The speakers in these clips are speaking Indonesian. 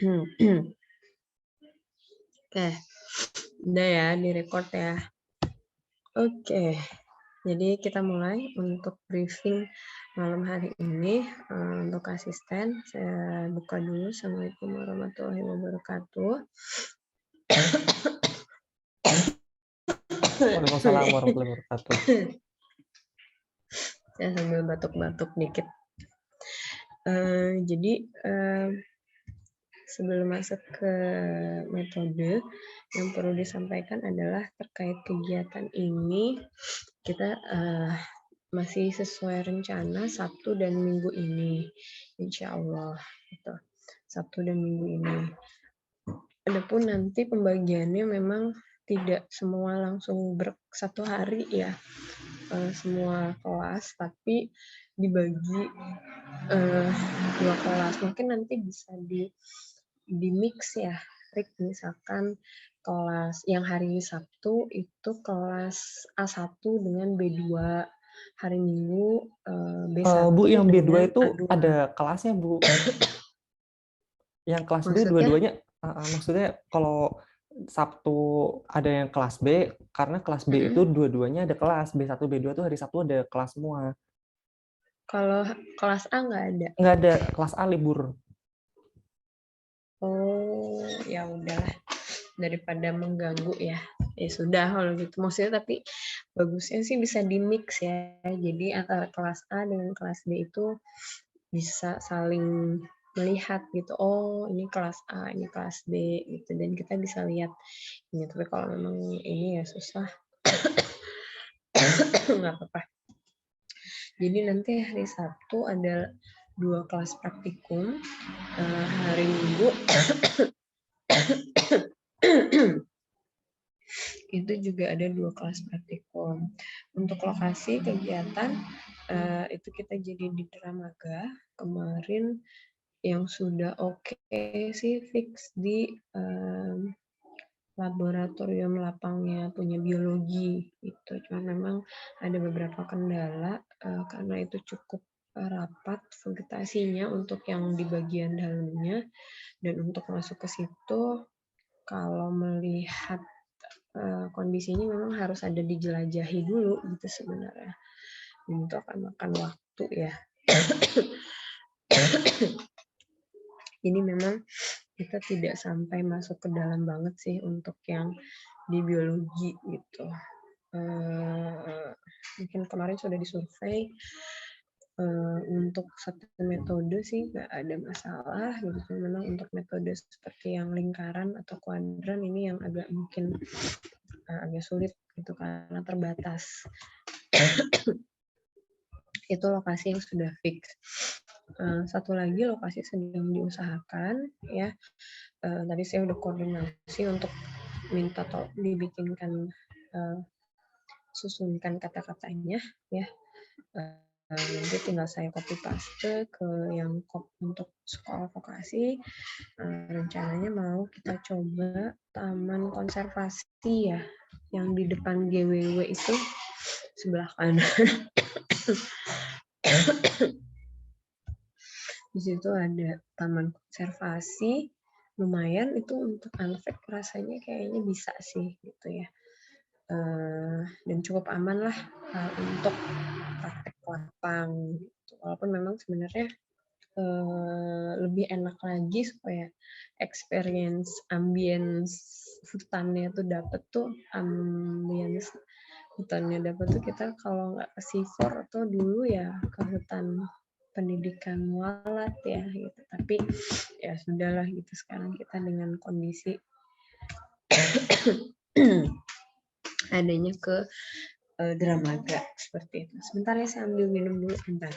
Oke, udah ya, direcord ya. Oke, jadi kita mulai untuk briefing malam hari ini. Untuk asisten, saya buka dulu. Assalamualaikum warahmatullahi wabarakatuh. Waalaikumsalam warahmatullahi wabarakatuh. Saya sambil batuk-batuk dikit. Jadi sebelum masuk ke metode, yang perlu disampaikan adalah terkait kegiatan ini, kita masih sesuai rencana Sabtu dan Minggu ini, insya Allah. Gitu. Sabtu dan Minggu ini. Adapun nanti pembagiannya memang tidak semua langsung satu hari ya, semua kelas, tapi dibagi 2 kelas. Mungkin nanti bisa di mix ya, Rick, misalkan kelas yang hari Sabtu itu kelas A1 dengan B2, hari Minggu B1 Bu, yang B2 dengan itu A2. ada kelasnya, Bu. Yang kelas B Maksudnya? dua-duanya, maksudnya kalau Sabtu ada yang kelas B, karena kelas B itu dua-duanya ada kelas. B1, B2 itu hari Sabtu ada kelas semua. Kalau kelas A nggak ada? Nggak ada, kelas A libur. Oh, ya udahlah. Daripada mengganggu ya. Ya sudah kalau gitu. Maksudnya tapi bagusnya sih bisa di-mix ya. Jadi antara kelas A dengan kelas B itu bisa saling melihat gitu. Oh, ini kelas A, ini kelas B gitu. Dan kita bisa lihat ini. Tapi kalau memang ini ya susah. Nggak apa-apa. Jadi nanti hari Sabtu ada 2 kelas praktikum. Hari Minggu itu juga ada 2 kelas praktikum. Untuk lokasi kegiatan itu kita jadi di Dramaga. Kemarin yang sudah oke sih fix di laboratorium lapangnya punya biologi itu. Cuma memang ada beberapa kendala karena itu cukup rapat vegetasinya untuk yang di bagian dalamnya, dan untuk masuk ke situ kalau melihat kondisinya memang harus ada dijelajahi dulu gitu sebenarnya. Dan itu akan makan waktu ya. Jadi memang kita tidak sampai masuk ke dalam banget sih untuk yang di biologi gitu. Mungkin kemarin sudah disurvei, untuk satu metode sih nggak ada masalah gitu. Memang untuk metode seperti yang lingkaran atau kuadran ini yang agak mungkin agak sulit gitu karena terbatas. Itu lokasi yang sudah fix. Satu lagi lokasi sedang diusahakan ya. Tadi saya udah koordinasi untuk minta dibikinkan susunkan kata-katanya ya. Nanti tinggal saya copy paste ke yang untuk sekolah vokasi. Rencananya mau kita coba taman konservasi ya, yang di depan GWW itu sebelah kanan. Di situ ada taman konservasi, lumayan itu untuk anak rasanya kayaknya bisa sih gitu ya. Dan cukup aman lah untuk praktek lapang gitu. Walaupun memang sebenarnya lebih enak lagi supaya experience ambience hutannya tuh dapet tuh, ambience hutannya dapet tuh kita kalau nggak ke Sifor atau dulu ya ke hutan pendidikan Walat ya gitu. Tapi ya sudahlah gitu, sekarang kita dengan kondisi adanya ke Dramaga seperti itu. Sebentar ya, saya ambil minum dulu bentar.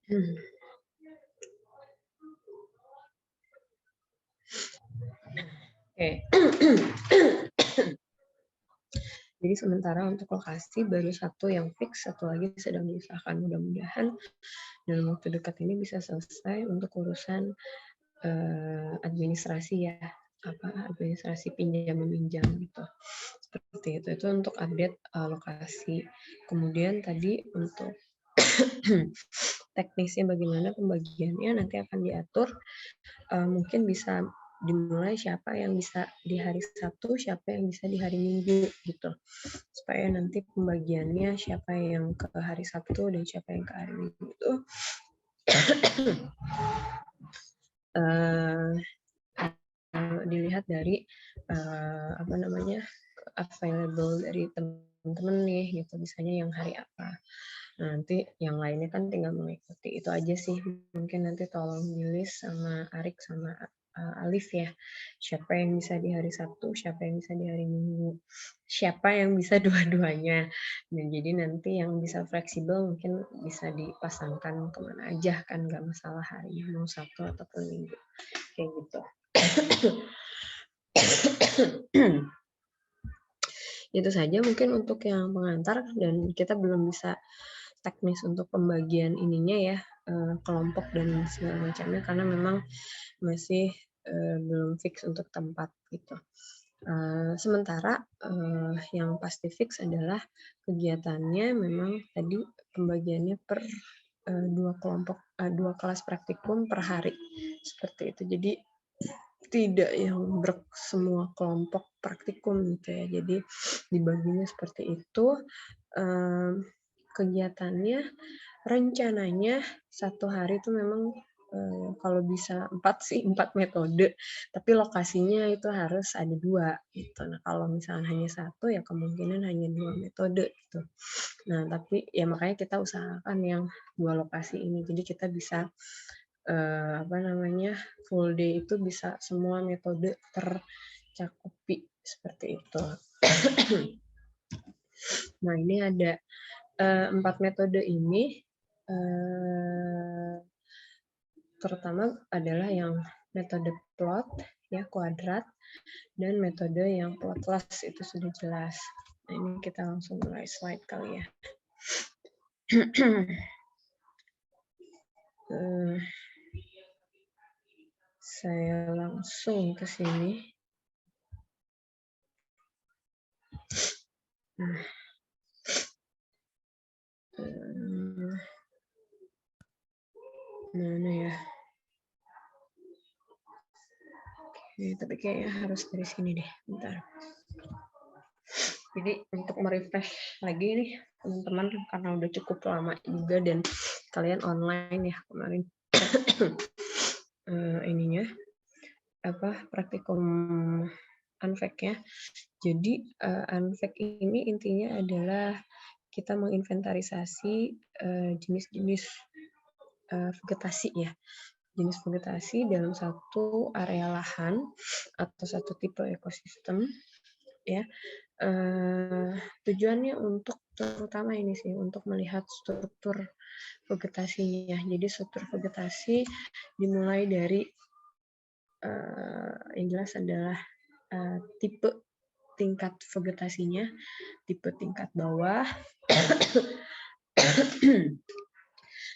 Oke. Jadi sementara untuk lokasi baru satu yang fix, satu lagi sedang diusahakan. Mudah-mudahan dalam waktu dekat ini bisa selesai untuk urusan administrasi ya, administrasi pinjam meminjam gitu. Seperti itu untuk update lokasi. Kemudian tadi untuk teknisnya bagaimana pembagiannya nanti akan diatur. Mungkin bisa dimulai siapa yang bisa di hari Sabtu, siapa yang bisa di hari Minggu gitu. Supaya nanti pembagiannya siapa yang ke hari Sabtu dan siapa yang ke hari Minggu itu dilihat dari available dari teman-teman nih gitu, misalnya yang hari apa. Nah, nanti yang lainnya kan tinggal mengikuti. Itu aja sih. Mungkin nanti tolong Lilis sama Arik sama Alif ya. Siapa yang bisa di hari Sabtu, siapa yang bisa di hari Minggu. Siapa yang bisa dua-duanya. Dan jadi nanti yang bisa fleksibel mungkin bisa dipasangkan kemana aja kan, nggak masalah harinya mau Sabtu ataupun Minggu. Kayak gitu. Itu saja mungkin untuk yang pengantar, dan kita belum bisa teknis untuk pembagian ininya ya, kelompok dan segala macamnya, karena memang masih belum fix untuk tempat gitu. Sementara yang pasti fix adalah kegiatannya memang tadi pembagiannya per dua kelas praktikum per hari seperti itu. Jadi tidak yang semua kelompok praktikum gitu ya. Jadi dibaginya seperti itu. Kegiatannya rencananya satu hari itu memang kalau bisa 4 metode, tapi lokasinya itu harus ada 2 gitu. Nah, kalau misalnya hanya 1 ya kemungkinan hanya 2 metode gitu. Nah, tapi ya makanya kita usahakan yang 2 lokasi ini. Jadi kita bisa full day itu bisa semua metode tercakupi seperti itu. Nah, ini ada 4 metode ini, terutama adalah yang metode plot, ya kuadrat, dan metode yang plotless itu sudah jelas. Nah, ini kita langsung mulai slide kali ya. Saya langsung ke sini. Mana ya? Oke, tapi kayaknya harus dari sini deh. Bentar. Jadi untuk merefresh lagi nih teman-teman, karena udah cukup lama juga dan kalian online ya kemarin ininya praktikum Unfact-nya. Jadi Unfact ini intinya adalah kita menginventarisasi jenis-jenis vegetasi ya. Jenis vegetasi dalam satu area lahan atau satu tipe ekosistem ya. Tujuannya untuk terutama ini sih untuk melihat struktur vegetasinya. Jadi struktur vegetasi dimulai dari yang jelas adalah tipe tingkat vegetasinya, tipe tingkat bawah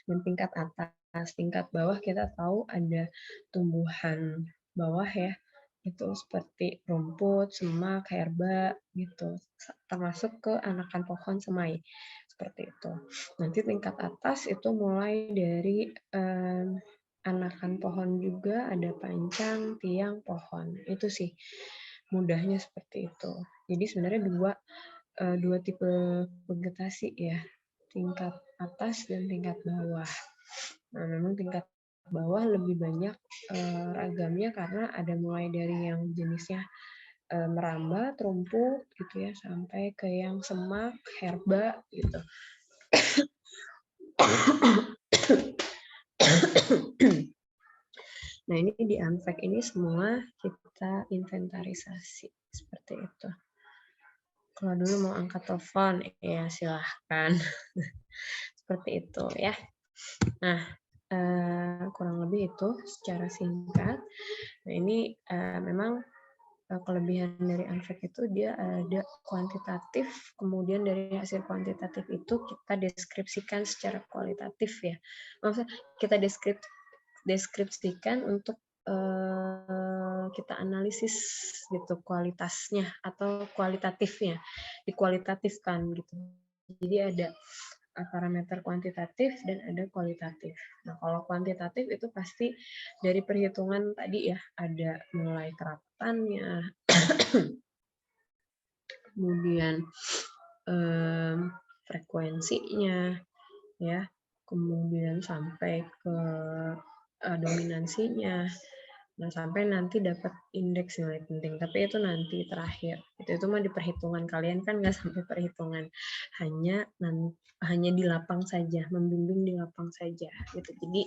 dan tingkat atas. Tingkat bawah kita tahu ada tumbuhan bawah ya, itu seperti rumput, semak, herba gitu, termasuk ke anakan pohon semai seperti itu. Nanti tingkat atas itu mulai dari anakan pohon juga, ada pancang, tiang, pohon. Itu sih mudahnya seperti itu. Jadi sebenarnya dua tipe vegetasi ya, tingkat atas dan tingkat bawah. Nah, memang tingkat bawah lebih banyak ragamnya karena ada mulai dari yang jenisnya merambat, rumput gitu ya, sampai ke yang semak, herba gitu. Nah, ini di Unfact ini semua kita inventarisasi seperti itu. Kalau dulu mau angkat telepon, ya silahkan. Seperti itu ya. Nah, kurang lebih itu secara singkat. Nah ini memang kelebihan dari Unfact itu dia ada kuantitatif, kemudian dari hasil kuantitatif itu kita deskripsikan secara kualitatif ya. Maksudnya kita deskripsikan untuk kita analisis gitu kualitasnya atau kualitatifnya, dikualitatifkan gitu. Jadi ada parameter kuantitatif dan ada kualitatif. Nah, kalau kuantitatif itu pasti dari perhitungan tadi ya, ada mulai kerapatannya, kemudian frekuensinya, ya, kemudian sampai ke dominansinya. Nah, sampai nanti dapat indeks nilai penting. Tapi itu nanti terakhir. Itu mah di perhitungan. Kalian kan nggak sampai perhitungan. Hanya di lapang saja, membimbing di lapang saja. Gitu. Jadi,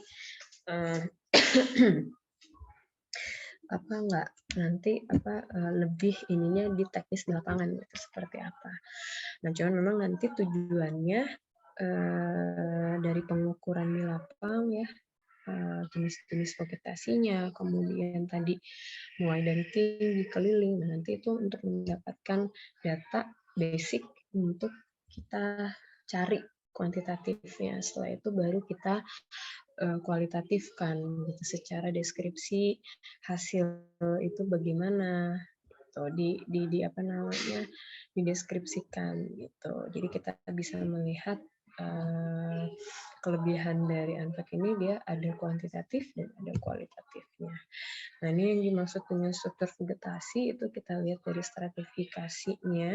lebih ininya di teknis di lapangan gitu, seperti apa. Nah, cuman memang nanti tujuannya dari pengukuran di lapang ya, jenis-jenis vegetasinya, kemudian tadi mulai dari tinggi keliling, nah nanti itu untuk mendapatkan data basic untuk kita cari kuantitatifnya. Setelah itu baru kita kualitatifkan gitu, secara deskripsi hasil itu bagaimana gitu, di apa namanya, dideskripsikan gitu. Jadi kita bisa melihat kelebihan dari Unfact ini, dia ada kuantitatif dan ada kualitatifnya. Nah, ini yang dimaksud dengan struktur vegetasi itu kita lihat dari stratifikasinya,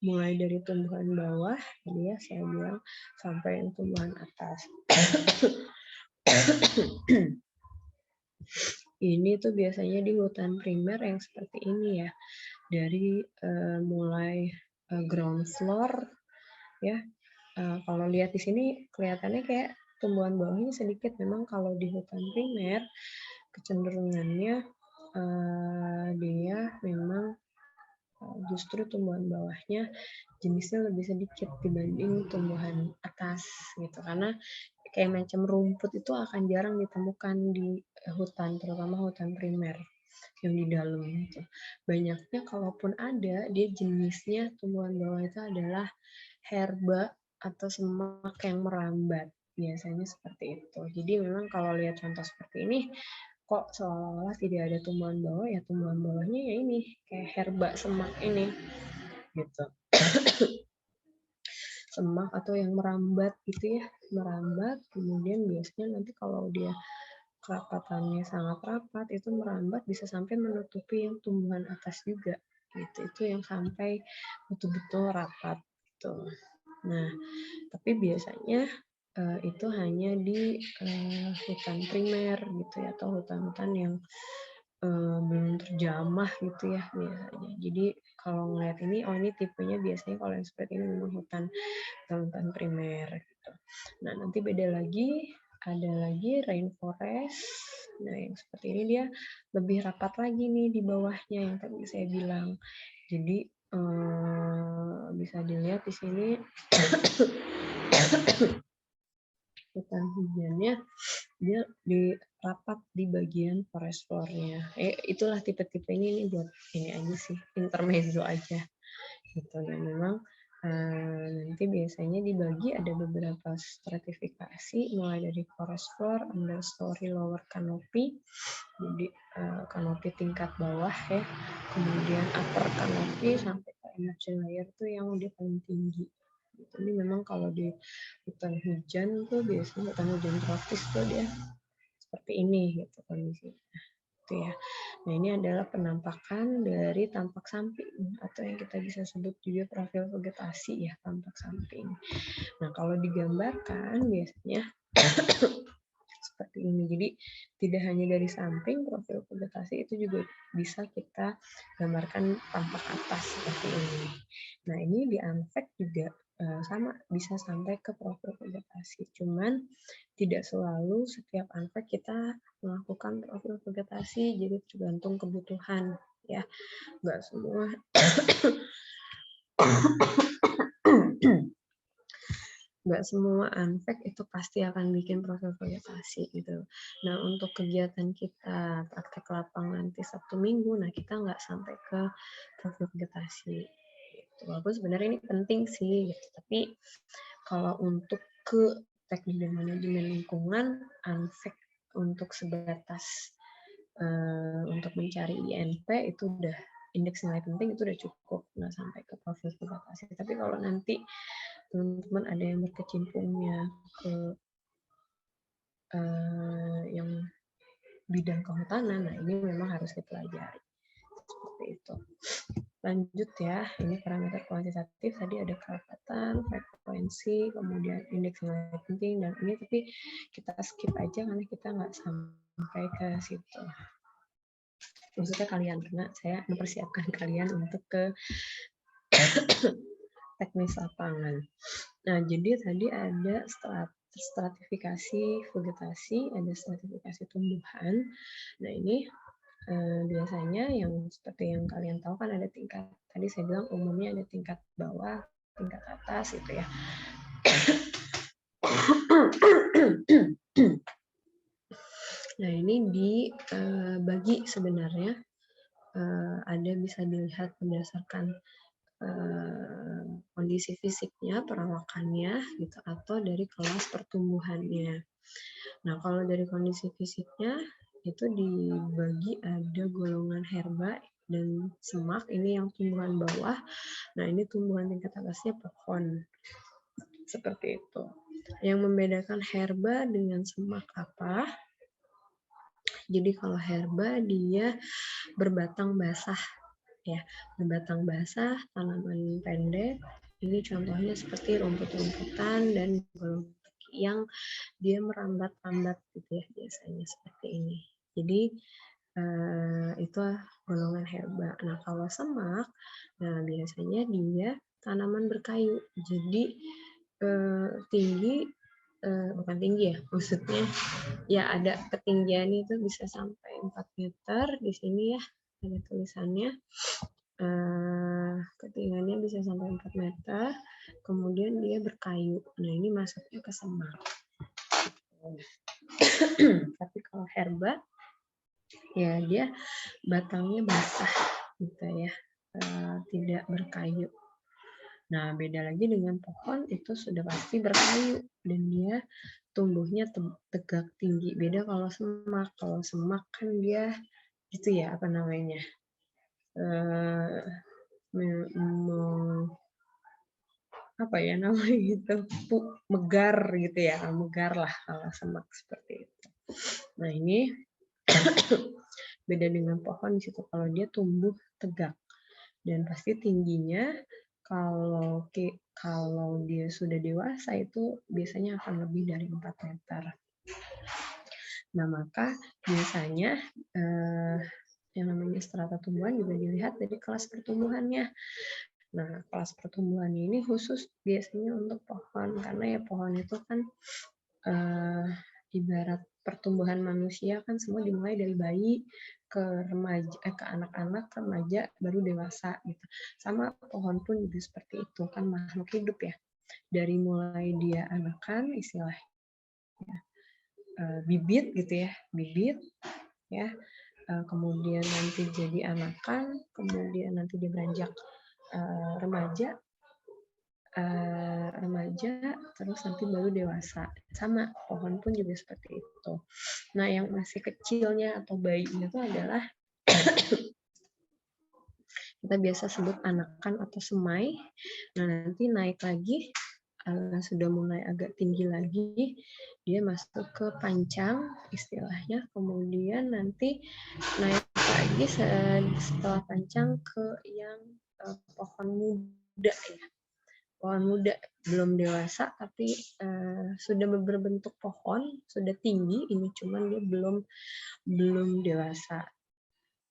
mulai dari tumbuhan bawah, jadi ya saya bilang, sampai yang tumbuhan atas. Ini tuh biasanya di hutan primer yang seperti ini ya, dari mulai ground floor ya. Kalau lihat di sini kelihatannya kayak tumbuhan bawahnya sedikit. Memang kalau di hutan primer kecenderungannya dia memang justru tumbuhan bawahnya jenisnya lebih sedikit dibanding tumbuhan atas gitu, karena kayak macam rumput itu akan jarang ditemukan di hutan, terutama hutan primer yang di dalam gitu. Banyaknya kalaupun ada, dia jenisnya tumbuhan bawah itu adalah herba atau semak yang merambat. Biasanya seperti itu. Jadi memang kalau lihat contoh seperti ini, kok seolah-olah tidak ada tumbuhan bawah, ya tumbuhan bawahnya ya ini, kayak herba semak ini. Gitu. Semak atau yang merambat gitu ya, merambat, kemudian biasanya nanti kalau dia kerapatannya sangat rapat, itu merambat bisa sampai menutupi yang tumbuhan atas juga gitu. Itu yang sampai betul-betul rapat gitu. Nah, tapi biasanya itu hanya di hutan primer gitu ya, atau hutan-hutan yang belum terjamah gitu ya biasanya. Jadi kalau ngeliat ini, oh ini tipenya biasanya kalau yang seperti ini memang hutan primer gitu. Nah, nanti beda lagi, ada lagi rainforest. Nah, yang seperti ini dia lebih rapat lagi nih di bawahnya yang tadi saya bilang. Jadi bisa dilihat di sini hutan hujannya dia di rapat di bagian forest floor-nya. Itulah tipe-tipe ini buat ini aja sih, intermezzo aja gitu. Dan memang nanti biasanya dibagi ada beberapa stratifikasi, mulai dari forest floor, understory, lower canopy, jadi kanopi tingkat bawah ya, kemudian upper canopy sampai ke emerging layer tuh yang dia paling tinggi. Ini memang kalau di hutan hujan tuh biasanya hutan hujan tropis tuh dia seperti ini gitu kondisinya. Gitu ya. Nah, ini adalah penampakan dari tampak samping atau yang kita bisa sebut juga profil vegetasi ya, tampak samping. Nah, kalau digambarkan biasanya seperti ini. Jadi tidak hanya dari samping profil vegetasi, itu juga bisa kita gambarkan tampak atas seperti ini. Nah, ini di Unfact juga sama, bisa sampai ke profil vegetasi. Cuman tidak selalu setiap Unfact kita melakukan profil vegetasi, jadi tergantung kebutuhan ya. Nggak semua nggak semua unpack itu pasti akan bikin profil vegetasi gitu. Nah, untuk kegiatan kita praktek lapangan nanti Sabtu Minggu, nah kita nggak sampai ke profil vegetasi. Gitu. Walaupun sebenarnya ini penting sih, gitu. Tapi kalau untuk ke teknik dan manajemen lingkungan, unpack untuk sebatas untuk mencari INP itu udah indeks nilai penting itu udah cukup, nggak sampai ke profil vegetasi. Tapi kalau nanti teman-teman ada yang berkecimpungnya ke yang bidang kehutanan, nah ini memang harus dipelajari seperti itu. Lanjut ya, ini parameter kuantitatif tadi ada kerapatan, frekuensi, kemudian indeks nilai penting, dan ini tapi kita skip aja karena kita nggak sampai ke situ. Maksudnya kalian, karena saya mempersiapkan kalian untuk ke teknis lapangan. Nah, jadi tadi ada stratifikasi vegetasi, ada stratifikasi tumbuhan. Nah, ini biasanya yang seperti yang kalian tahu kan ada tingkat, tadi saya bilang umumnya ada tingkat bawah, tingkat atas gitu ya. Nah, ini dibagi sebenarnya, ada bisa dilihat berdasarkan kondisi fisiknya, perawakannya, gitu, atau dari kelas pertumbuhannya. Nah, kalau dari kondisi fisiknya itu dibagi ada golongan herba dan semak, ini yang tumbuhan bawah. Nah, ini tumbuhan tingkat atasnya pohon. Seperti itu. Yang membedakan herba dengan semak apa? Jadi kalau herba dia berbatang basah ya, berbatang basah, tanaman pendek. Ini contohnya seperti rumput-rumputan dan yang dia merambat-rambat gitu ya, biasanya seperti ini. Jadi itu golongan herba. Nah, kalau semak, nah biasanya dia tanaman berkayu. Jadi tinggi, bukan tinggi ya, maksudnya ya ada ketinggian itu bisa sampai 4 meter di sini ya, ada tulisannya. Ketinggiannya bisa sampai 4 meter, kemudian dia berkayu. Nah, ini masuknya ke semak. Tapi kalau herba, ya dia batangnya basah gitu ya, tidak berkayu. Nah, beda lagi dengan pohon, itu sudah pasti berkayu dan dia tumbuhnya tegak tinggi. Beda kalau semak kan dia gitu ya, apa namanya, apa ya namanya gitu, megar gitu ya, megar lah kalau semak seperti itu. Nah, ini beda dengan pohon di situ, kalau dia tumbuh tegak dan pasti tingginya kalau dia sudah dewasa itu biasanya akan lebih dari 4 meter. Nah, maka biasanya yang namanya strata tumbuhan juga dilihat dari kelas pertumbuhannya. Nah, kelas pertumbuhan ini khusus biasanya untuk pohon, karena ya pohon itu kan ibarat pertumbuhan manusia kan semua dimulai dari bayi ke remaja, ke anak-anak, remaja, baru dewasa gitu. Sama pohon pun juga seperti itu, kan makhluk hidup ya. Dari mulai dia anakan istilahnya bibit gitu ya, bibit ya. Kemudian nanti jadi anakan, kemudian nanti dia beranjak remaja, terus nanti baru dewasa. Sama pohon pun juga seperti itu. Nah, yang masih kecilnya atau bayinya itu adalah kita biasa sebut anakan atau semai. Nah, nanti naik lagi, sudah mulai agak tinggi lagi, dia masuk ke pancang istilahnya, kemudian nanti naik lagi setelah pancang ke yang pohon muda ya. Pohon muda belum dewasa tapi sudah berbentuk pohon, sudah tinggi, ini cuman dia belum dewasa.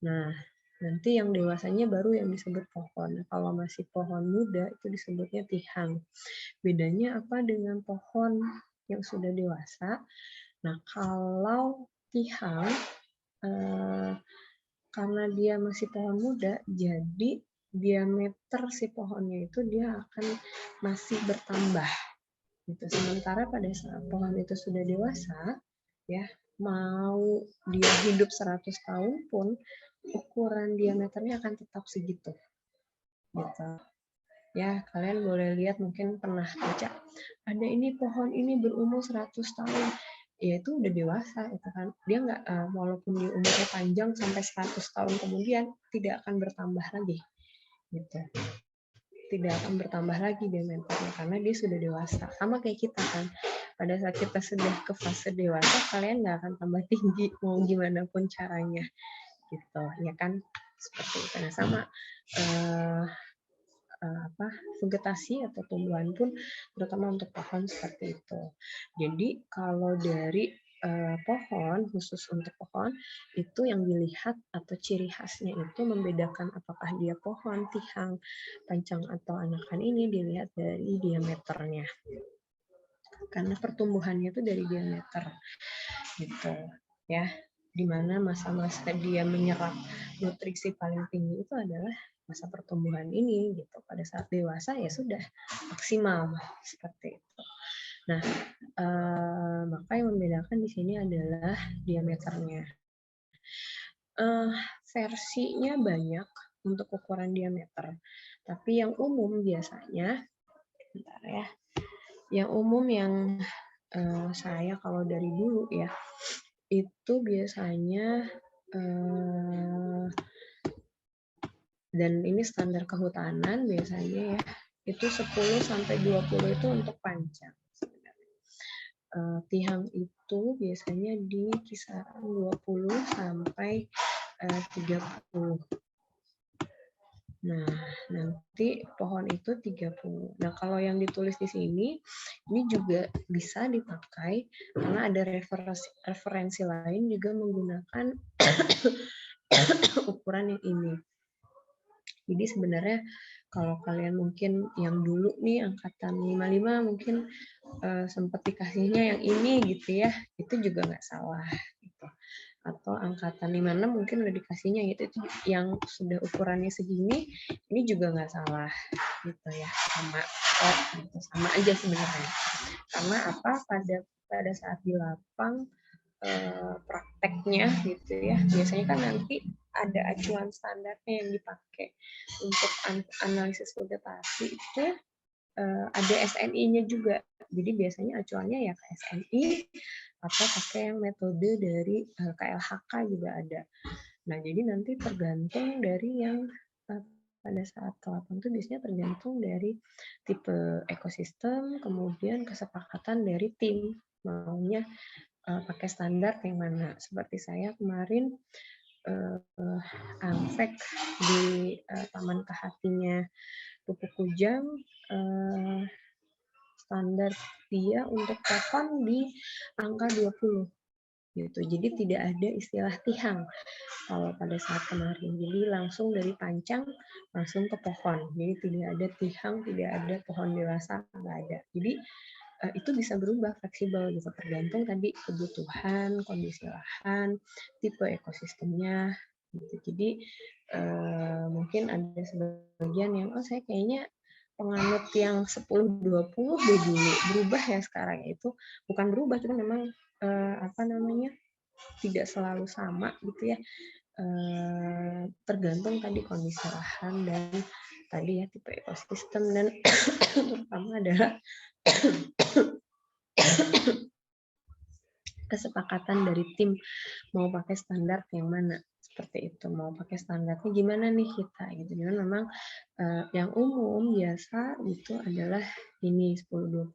Nah, nanti yang dewasanya baru yang disebut pohon. Kalau masih pohon muda itu disebutnya tihang. Bedanya apa dengan pohon yang sudah dewasa? Nah, kalau tihang karena dia masih pohon muda, jadi diameter si pohonnya itu dia akan masih bertambah. Gitu. Sementara pada saat pohon itu sudah dewasa, ya mau dia hidup 100 tahun pun ukuran diameternya akan tetap segitu. Gitu. Ya, kalian boleh lihat, mungkin pernah baca, ada ini pohon ini berumur 100 tahun. Ya itu udah dewasa, itu kan. Dia nggak, walaupun dia umurnya panjang sampai 100 tahun kemudian, tidak akan bertambah lagi. Gitu. Tidak akan bertambah lagi diameternya, karena dia sudah dewasa. Sama kayak kita kan. Pada saat kita sudah ke fase dewasa, kalian nggak akan tambah tinggi, mau gimana pun caranya. Gitu, ya kan? Seperti itu. Nah, sama vegetasi atau tumbuhan pun, terutama untuk pohon seperti itu. Jadi kalau dari pohon, khusus untuk pohon, itu yang dilihat atau ciri khasnya itu membedakan apakah dia pohon, tihang, pancang, atau anakan, ini dilihat dari diameternya. Karena pertumbuhannya itu dari diameter. Gitu. Ya, di mana masa-masa dia menyerap nutrisi paling tinggi itu adalah masa pertumbuhan ini, gitu. Pada saat dewasa ya sudah maksimal seperti itu. Nah, maka yang membedakan di sini adalah diameternya. Versinya banyak untuk ukuran diameter, tapi yang umum biasanya, bentar ya, yang umum yang saya kalau dari dulu ya, itu biasanya dan ini standar kehutanan biasanya ya, itu 10-20 itu untuk pancang. Tihang itu biasanya di kisaran 20-30. Nah, nanti pohon itu 30. Nah, kalau yang ditulis di sini, ini juga bisa dipakai karena ada referensi lain juga menggunakan ukuran yang ini. Jadi sebenarnya kalau kalian mungkin yang dulu nih angkatan 55 mungkin sempat dikasihnya yang ini gitu ya, itu juga nggak salah gitu. Atau angkatan 56 mungkin udah dikasihnya gitu, itu yang sudah ukurannya segini, ini juga nggak salah gitu ya, sama gitu, sama aja sebenarnya. Karena apa, pada saat di lapang prakteknya gitu ya, biasanya kan nanti ada acuan standarnya yang dipakai untuk analisis vegetasi itu, ada SNI-nya juga. Jadi biasanya acuannya ya ke SNI atau pakai metode dari KLHK juga ada. Nah, jadi nanti tergantung dari yang pada saat ke lapang itu biasanya tergantung dari tipe ekosistem, kemudian kesepakatan dari tim maunya pakai standar yang mana. Seperti saya kemarin angfek di Taman Kehatinya Pupu Kujang, standar dia untuk pohon di angka 20 gitu. Jadi tidak ada istilah tihang kalau pada saat kemarin. Jadi langsung dari pancang langsung ke pohon. Jadi tidak ada tihang, tidak ada pohon dewasa, nggak ada. Jadi itu bisa berubah, fleksibel gitu, tergantung tadi kebutuhan, kondisi lahan, tipe ekosistemnya gitu. Jadi mungkin ada sebagian yang saya kayaknya penganut yang 10-20 dulu, berubah ya sekarang. Itu bukan berubah, cuma memang tidak selalu sama gitu ya, tergantung tadi kondisi lahan dan tadi ya tipe ekosistem, dan terutama adalah kesepakatan dari tim mau pakai standar yang mana, seperti itu. Mau pakai standarnya gimana nih kita gitu. Jadi memang yang umum biasa itu adalah ini 10-20,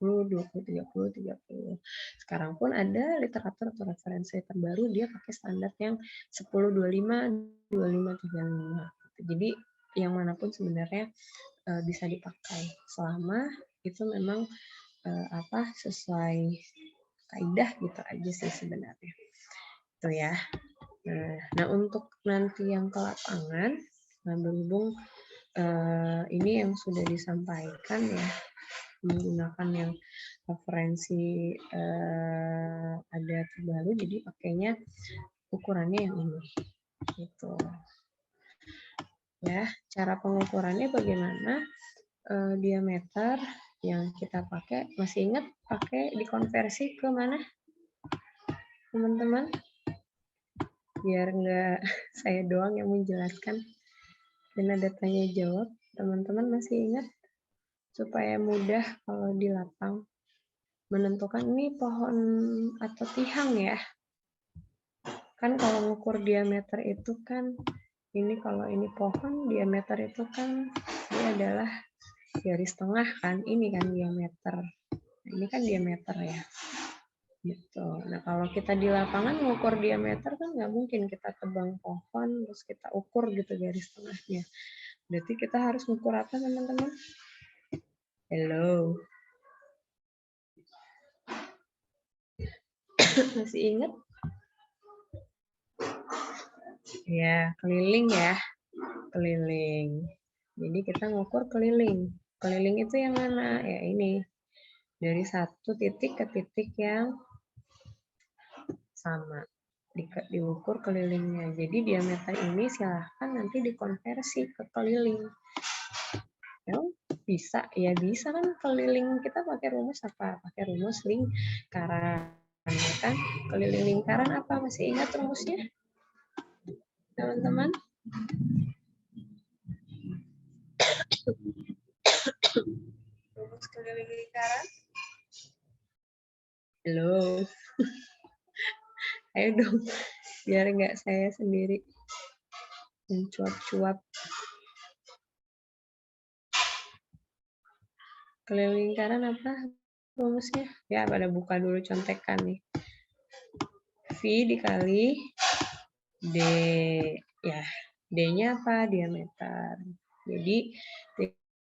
20-30, 30. Sekarang pun ada literatur atau referensi terbaru dia pakai standar yang 10-25, 25-35. Jadi yang manapun sebenarnya bisa dipakai selama itu memang sesuai kaidah gitu aja sih sebenarnya. Itu ya. Nah, untuk nanti yang ke lapangan, berhubung ini yang sudah disampaikan ya, menggunakan yang referensi ada terbaru, jadi pakainya ukurannya yang ini. Gitu. Ya, cara pengukurannya bagaimana? Diameter yang kita pakai, masih ingat pakai dikonversi ke mana, teman-teman? Biar nggak saya doang yang menjelaskan dan ada tanya jawab, teman-teman masih ingat? Supaya mudah kalau di lapang menentukan ini pohon atau tihang ya. Kan kalau ngukur diameter itu kan, ini kalau ini pohon, diameter itu kan dia adalah garis tengah kan, ini kan diameter. Ini kan diameter ya. Gitu. Nah kalau kita di lapangan ngukur diameter kan nggak mungkin kita tebang pohon terus kita ukur gitu garis tengahnya. Berarti kita harus ngukur apa teman-teman? Hello. Masih ingat? Ya, keliling ya. Keliling. Jadi kita ngukur keliling. Keliling itu yang mana? Ya ini. Dari satu titik ke titik yang sama. Diukur kelilingnya. Jadi diameter ini silahkan nanti dikonversi ke keliling. Ya, bisa. Ya bisa kan keliling kita pakai rumus apa? Pakai rumus lingkaran. Ya kan? Keliling lingkaran apa? Masih ingat rumusnya? Teman-teman? Rumus keliling lingkaran? Halo. Ayo dong, biar nggak saya sendiri mencuap-cuap. Keliling lingkaran apa rumusnya? Ya, pada buka dulu contekan nih. V dikali D. Ya, D-nya apa? Diameter. Jadi,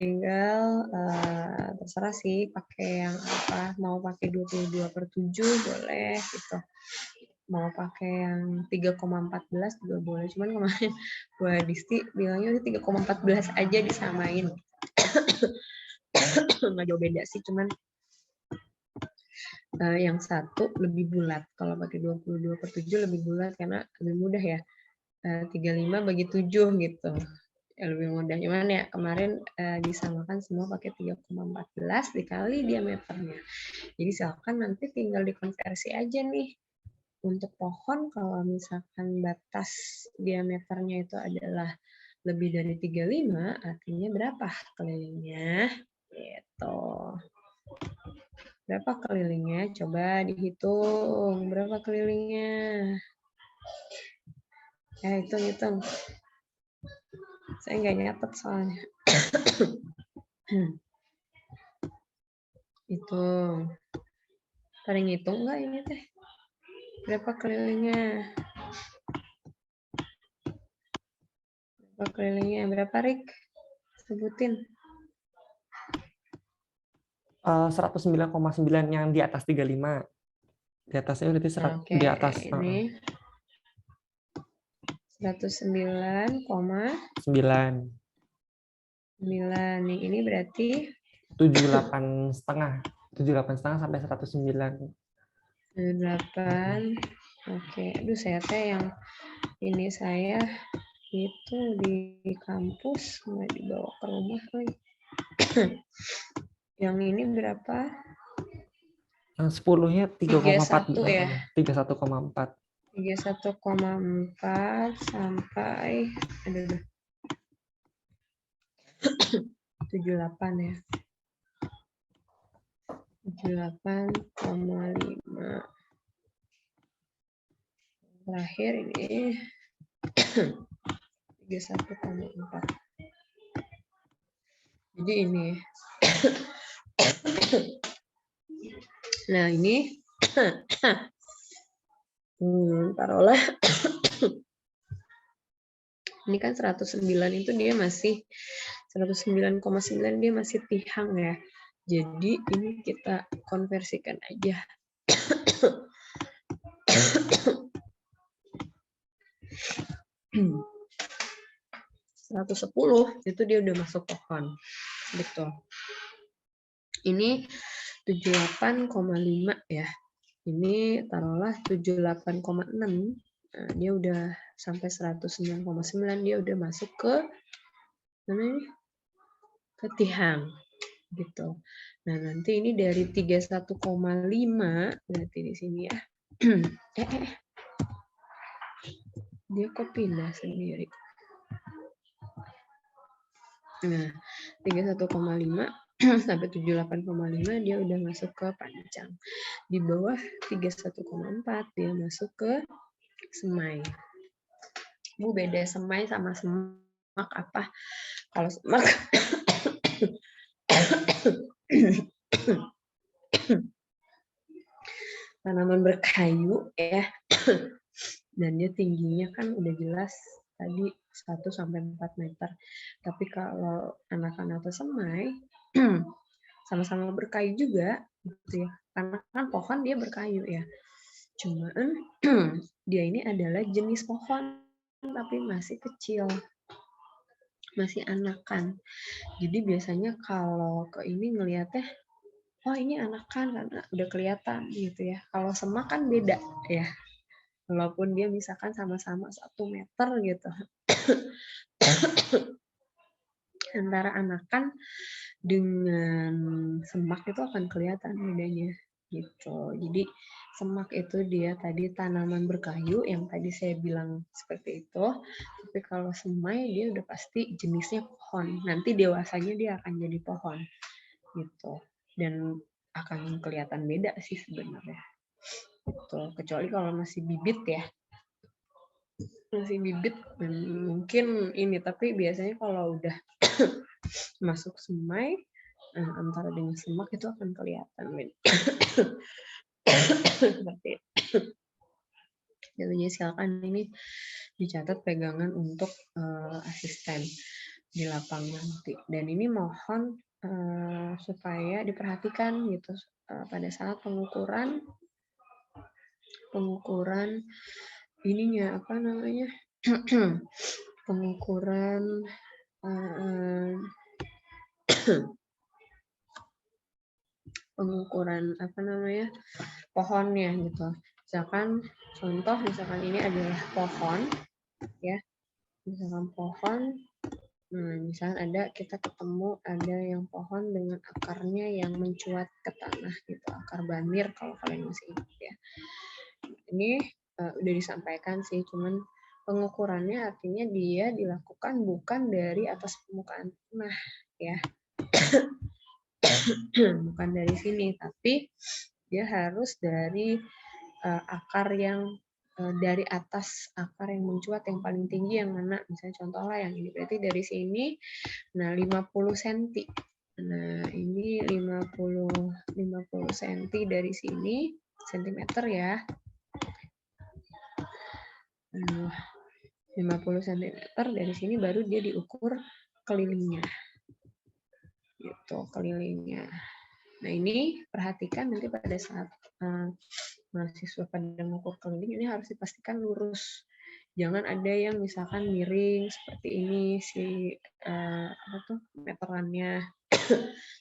tinggal terserah sih pakai yang apa. Mau pakai 22/7 boleh gitu. Mau pakai yang 3,14 juga boleh. Cuman kemarin Bu Disti bilangnya udah 3,14 aja disamain. Nggak jauh beda sih, cuman yang satu lebih bulat. Kalau pakai 22/7 lebih bulat karena lebih mudah ya. 35 bagi 7 gitu. Ya, lebih mudah. Cuman ya kemarin disamakan semua pakai 3,14 dikali diameternya. Jadi silakan nanti tinggal dikonversi aja nih. Untuk pohon kalau misalkan batas diameternya itu adalah lebih dari 35, artinya berapa kelilingnya? Gitu. Berapa kelilingnya? Coba dihitung. Berapa kelilingnya? Ya, hitung-hitung. Saya nggak nyatet soalnya. Hitung. Pada ngitung nggak ini teh? Berapa kelilingnya? Berapa kelilingnya? Berapa, Rik? Sebutin. 109,9 yang di atas 35. Di atasnya berarti di atas ini 109,9. Nih ini berarti 78,5. 78,5 sampai 109. 78. Oke, aduh saya teh yang ini saya itu di kampus nggak dibawa ke rumah lagi. Yang ini berapa? Yang 10-nya 3,4 ya. 31,4. 31,4 sampai 78 ya. 78,5. Terakhir ini 31,4. Jadi ini. Nah, ini taruhlah ini kan 109 itu dia masih 109,9 dia masih tihang ya. Jadi ini kita konversikan aja. 110 itu dia udah masuk pohon. Betul. Ini 78,5 ya. Ini taruhlah 78,6. Nah, dia udah sampai 109,9, dia udah masuk ke mana ini? Ke tihang. gitu. Nah, nanti ini dari 31,5 berarti di sini ya. Dia kok pindah sendiri. Nah, 31,5 sampai 78,5 dia udah masuk ke panjang. Di bawah 31,4 dia masuk ke semai. Bu, beda semai sama semak apa? Kalau semak tanaman berkayu ya, dan dia tingginya kan udah jelas tadi 1 sampai 4 meter. Tapi kalau anak-anak atau semai sama-sama berkayu juga gitu ya. Karena kan pohon dia berkayu ya. Cuman dia ini adalah jenis pohon tapi masih kecil. Masih anakan. Jadi biasanya kalau ke ini ngelihatnya, oh ini anakan karena udah kelihatan gitu ya. Kalau semak kan beda ya. Walaupun dia misalkan sama-sama 1 meter gitu. Antara anakan dengan semak itu akan kelihatan bedanya gitu. Jadi semak itu dia tadi tanaman berkayu yang tadi saya bilang seperti itu. Tapi kalau semai dia udah pasti jenisnya pohon. Nanti dewasanya dia akan jadi pohon gitu. Dan akan kelihatan beda sih sebenarnya. Gitu. Kecuali kalau masih bibit ya. Masih bibit mungkin ini, tapi biasanya kalau udah masuk semai antara dengan semak itu akan kelihatan seperti itu. Jadi silakan ini dicatat pegangan untuk asisten di lapangan nanti. Dan ini mohon supaya diperhatikan gitu pada saat pengukuran ininya apa namanya pengukuran apa namanya pohonnya gitu. Misalkan contoh misalkan ini adalah pohon ya, misalkan pohon. Nah, misalnya kita ketemu ada yang pohon dengan akarnya yang mencuat ke tanah gitu, akar banir kalau kalian masih ingat ya. Ini udah disampaikan sih, cuman pengukurannya artinya dia dilakukan bukan dari atas permukaan tanah ya. Bukan dari sini, tapi dia harus dari akar yang dari atas akar yang mencuat yang paling tinggi yang mana, misalnya contoh lah yang ini berarti dari sini, nah 50 cm. Nah ini 50 cm dari sini, sentimeter ya. 50 cm dari sini baru dia diukur kelilingnya. Gitu, kelilingnya. Nah ini perhatikan nanti pada saat mahasiswa pada mengukur keliling ini harus dipastikan lurus. Jangan ada yang misalkan miring seperti ini si meterannya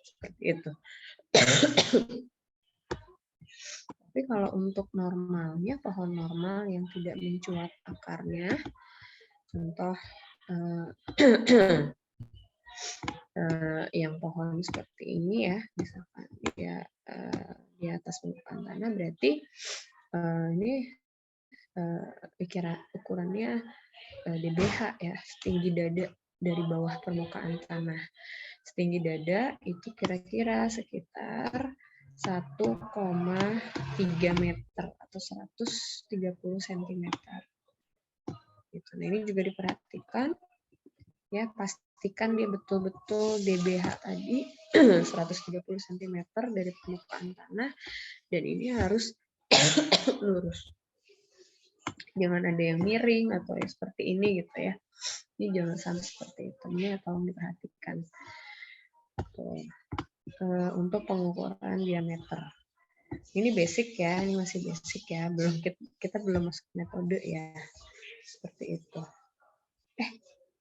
seperti itu. Tapi kalau untuk normalnya pohon normal yang tidak mencuat akarnya, contoh yang pohon seperti ini ya, misalkan dia di atas permukaan tanah, berarti ini ukurannya DBH ya, setinggi dada dari bawah permukaan tanah. Setinggi dada itu kira-kira sekitar 1,3 meter atau 130 cm. Gitu. Nah, ini juga diperhatikan ya, pastikan dia betul-betul DBH tadi 130 cm dari permukaan tanah, dan ini harus lurus. Jangan ada yang miring atau yang seperti ini gitu ya. Ini jangan sampai seperti itu. Ini tolong diperhatikan. Untuk pengukuran diameter. Ini basic ya, ini masih basic ya. Kita belum masuk metode ya. Seperti itu.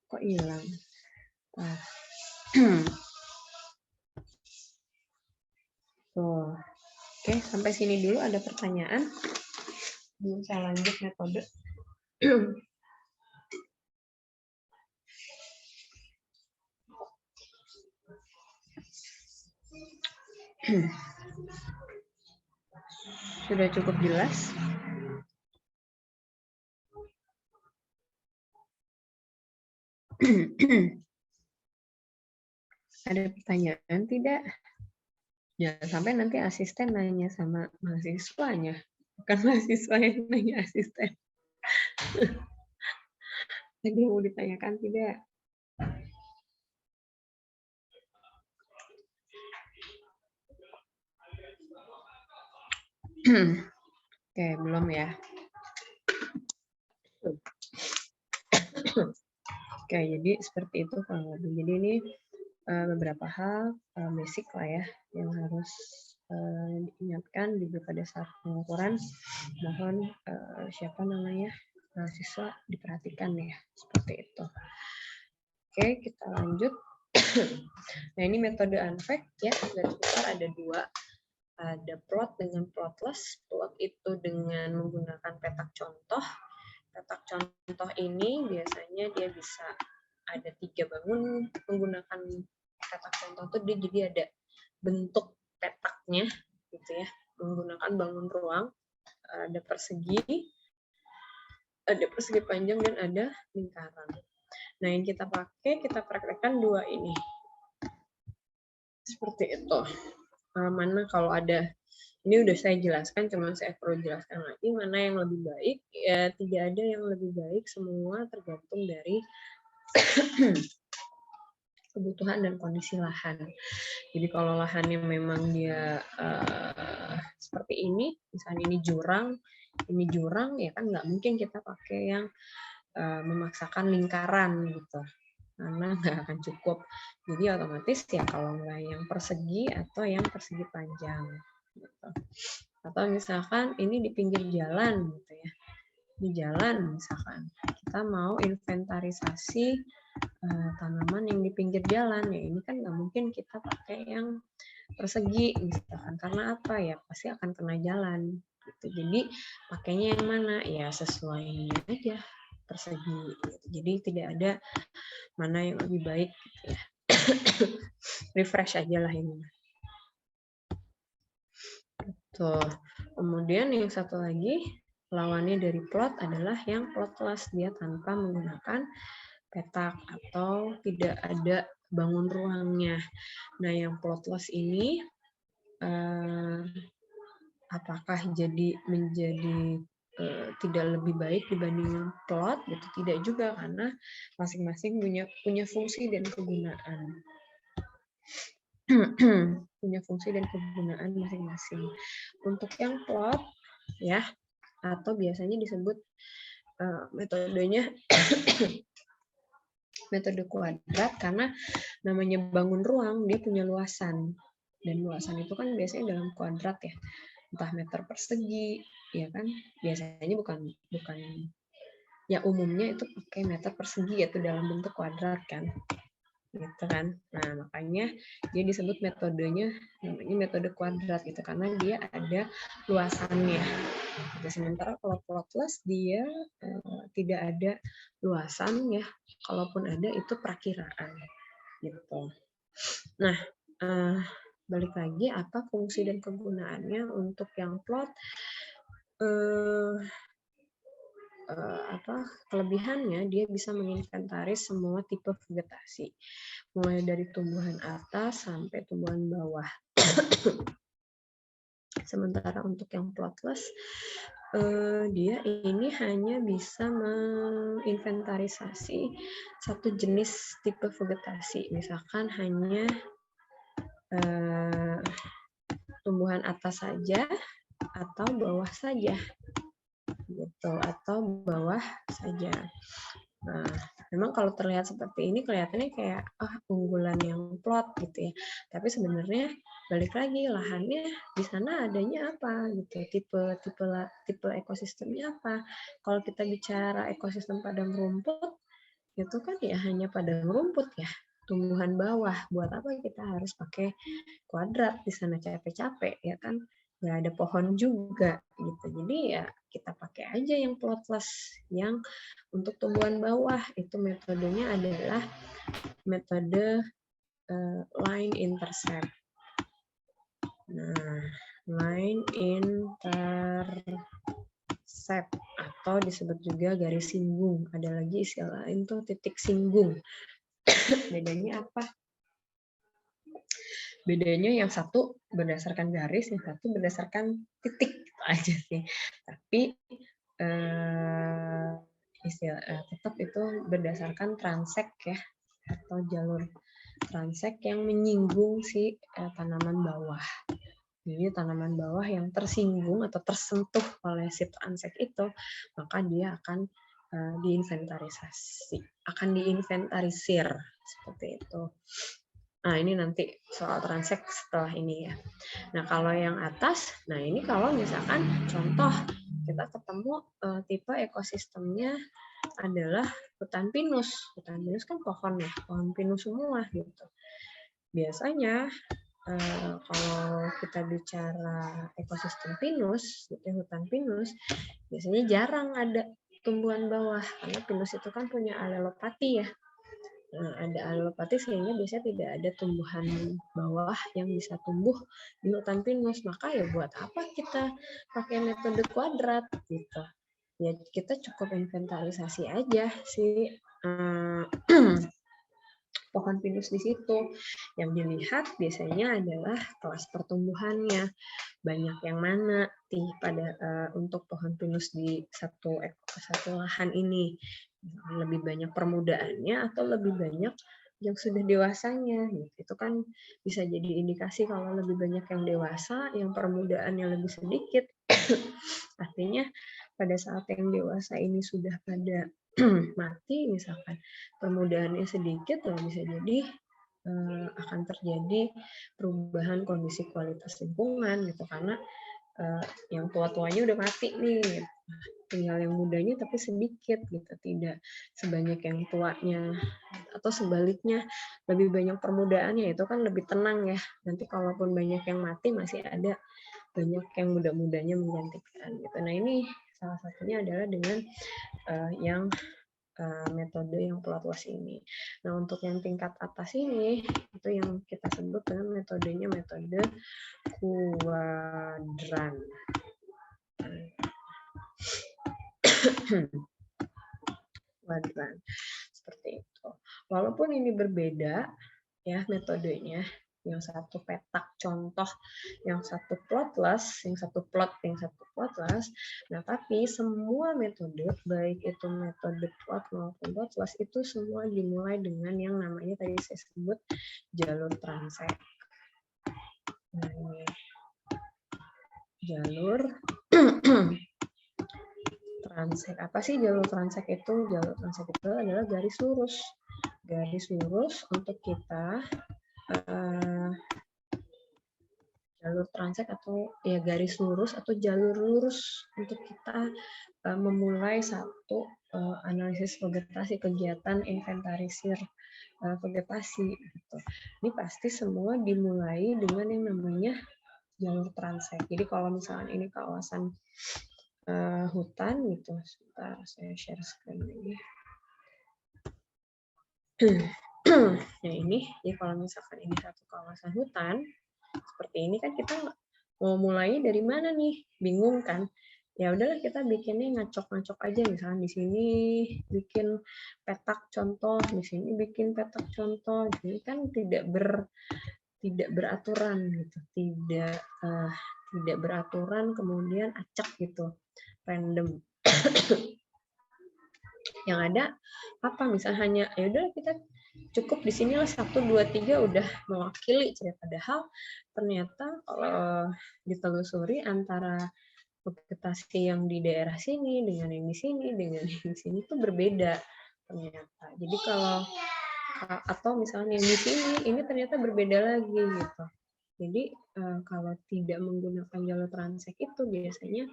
Kok hilang? Tuh. Oke, sampai sini dulu ada pertanyaan. Belum saya lanjut metode. Sudah cukup jelas? Ada pertanyaan tidak? Jangan sampai nanti asisten nanya sama mahasiswanya, bukan mahasiswa yang nanya asisten. Jadi mau ditanyakan tidak? Oke, belum ya. Oke, jadi seperti itu kalau lebih. Jadi ini beberapa hal basic lah ya yang harus diingatkan juga pada saat pengukuran. Mohon siapa namanya mahasiswa diperhatikan ya seperti itu. Oke, kita lanjut. Nah, ini metode unfact ya. Garis besar ada dua. Ada plot dengan plotless. Plot itu dengan menggunakan petak contoh. Petak contoh ini biasanya dia bisa ada 3 bangun menggunakan petak contoh itu dia jadi ada bentuk petaknya gitu ya, menggunakan bangun ruang, ada persegi panjang dan ada lingkaran. Nah, yang kita pakai, kita praktekkan dua ini. Seperti itu. Mana kalau ada, ini udah saya jelaskan, cuma saya perlu jelaskan lagi, mana yang lebih baik, ya tidak ada yang lebih baik, semua tergantung dari kebutuhan dan kondisi lahan. Jadi kalau lahannya memang dia seperti ini, misalnya ini jurang, ya kan nggak mungkin kita pakai yang memaksakan lingkaran gitu, karena nggak akan cukup. Jadi otomatis ya kalau nggak yang persegi atau yang persegi panjang. Gitu. Atau misalkan ini di pinggir jalan gitu ya, di jalan misalkan kita mau inventarisasi tanaman yang di pinggir jalan, ya ini kan nggak mungkin kita pakai yang persegi misalkan, karena apa ya, pasti akan kena jalan gitu. Jadi pakainya yang mana ya, sesuai aja persegi gitu. Jadi tidak ada mana yang lebih baik gitu ya. Refresh aja lah ini. Tuh. Kemudian yang satu lagi lawannya dari plot adalah yang plotless, dia tanpa menggunakan petak atau tidak ada bangun ruangnya. Nah, yang plotless ini apakah menjadi tidak lebih baik dibanding plot? Gitu tidak juga, karena masing-masing punya fungsi dan kegunaan. Punya fungsi dan kegunaan masing-masing. Untuk yang plot ya, atau biasanya disebut metodenya metode kuadrat, karena namanya bangun ruang dia punya luasan, dan luasan itu kan biasanya dalam kuadrat ya, entah meter persegi ya kan, biasanya bukan ya, umumnya itu pakai meter persegi yaitu dalam bentuk kuadrat kan, gitu kan. Nah, makanya dia disebut metodenya namanya metode kuadrat gitu, karena dia ada luasannya. Sementara kalau plotless dia tidak ada luasan ya, kalaupun ada itu perakiraan gitu. Nah, balik lagi apa fungsi dan kegunaannya untuk yang plot? Kelebihannya dia bisa menginventaris semua tipe vegetasi, mulai dari tumbuhan atas sampai tumbuhan bawah. Sementara untuk yang plotless, dia ini hanya bisa menginventarisasi satu jenis tipe vegetasi, misalkan hanya tumbuhan atas saja atau bawah saja, gitu, atau bawah saja. Nah, memang kalau terlihat seperti ini kelihatannya kayak unggulan yang plot gitu ya. Tapi sebenarnya balik lagi lahannya di sana adanya apa gitu. Tipe ekosistemnya apa. Kalau kita bicara ekosistem padang rumput itu kan ya hanya padang rumput ya. Tumbuhan bawah, buat apa kita harus pakai kuadrat di sana, capek-capek ya kan? Nggak ada pohon juga gitu. Jadi ya kita pakai aja yang plotless, yang untuk tumbuhan bawah itu metodenya adalah metode line intercept Nah, line intercept atau disebut juga garis singgung. Ada lagi istilah lain tuh titik singgung. Bedanya apa? Bedanya yang satu berdasarkan garis, yang satu berdasarkan titik aja sih. Tapi tetap itu berdasarkan transek ya, atau jalur transek yang menyinggung si tanaman bawah. Jadi tanaman bawah yang tersinggung atau tersentuh oleh si transek itu, maka dia akan diinventarisir seperti itu. Nah, ini nanti soal transek setelah ini ya. Nah, kalau yang atas, nah ini kalau misalkan contoh kita ketemu tipe ekosistemnya adalah hutan pinus. Hutan pinus kan pohon ya, pohon pinus semua gitu. Biasanya kalau kita bicara ekosistem pinus, gitu, hutan pinus, biasanya jarang ada tumbuhan bawah karena pinus itu kan punya alelopati ya. Nah, ada alelopati sehingga biasanya tidak ada tumbuhan bawah yang bisa tumbuh di hutan pinus. Maka ya buat apa kita pakai metode kuadrat gitu. Ya kita cukup inventarisasi aja sih pohon pinus di situ. Yang dilihat biasanya adalah kelas pertumbuhannya. Banyak yang mana pada untuk pohon pinus di satu lahan ini. Lebih banyak permudaannya atau lebih banyak yang sudah dewasanya. Itu kan bisa jadi indikasi kalau lebih banyak yang dewasa, yang permudaannya lebih sedikit. Artinya pada saat yang dewasa ini sudah pada mati misalkan, permudaannya sedikit, bisa jadi akan terjadi perubahan kondisi kualitas lingkungan gitu, karena yang tua-tuanya udah mati nih, tinggal yang mudanya tapi sedikit gitu, tidak sebanyak yang tuanya, atau sebaliknya lebih banyak permudaannya, itu kan lebih tenang ya, nanti kalaupun banyak yang mati masih ada banyak yang muda-mudanya menggantikan gitu. Nah, ini salah satunya adalah dengan yang metode yang plot luas ini. Nah, untuk yang tingkat atas ini itu yang kita sebut dengan metodenya metode kuadran. Kuadran seperti itu. Walaupun ini berbeda ya metodenya, yang satu petak contoh, yang satu plotless, yang satu plotless. Nah, tapi semua metode, baik itu metode plot maupun plotless, itu semua dimulai dengan yang namanya tadi saya sebut jalur transek. Nah, ini jalur transek. Apa sih jalur transek itu? Jalur transek itu adalah garis lurus. Garis lurus untuk kita jalur transek atau ya garis lurus atau jalur lurus untuk kita memulai satu analisis vegetasi, kegiatan inventarisir vegetasi gitu. Ini pasti semua dimulai dengan yang namanya jalur transek. Jadi kalau misalnya ini kawasan hutan gitu, sebentar saya share screen ini. Nah, ini jadi kalau misalkan ini satu kawasan hutan seperti ini kan kita mau mulainya dari mana nih? Bingung kan? Ya udahlah kita bikinnya ngacok-ngacok aja, misalnya di sini bikin petak contoh, di sini bikin petak contoh. Jadi kan tidak beraturan gitu, tidak beraturan, kemudian acak gitu, random. Yang ada apa? Misalnya hanya ya udah kita cukup di sinilah 1, 2, 3 udah mewakili cerita, padahal ternyata kalau ditelusuri antara vegetasi yang di daerah sini dengan yang di sini dengan yang di sini itu berbeda ternyata. Jadi kalau atau misalnya yang di sini ini ternyata berbeda lagi gitu. Jadi kalau tidak menggunakan jalur transek itu biasanya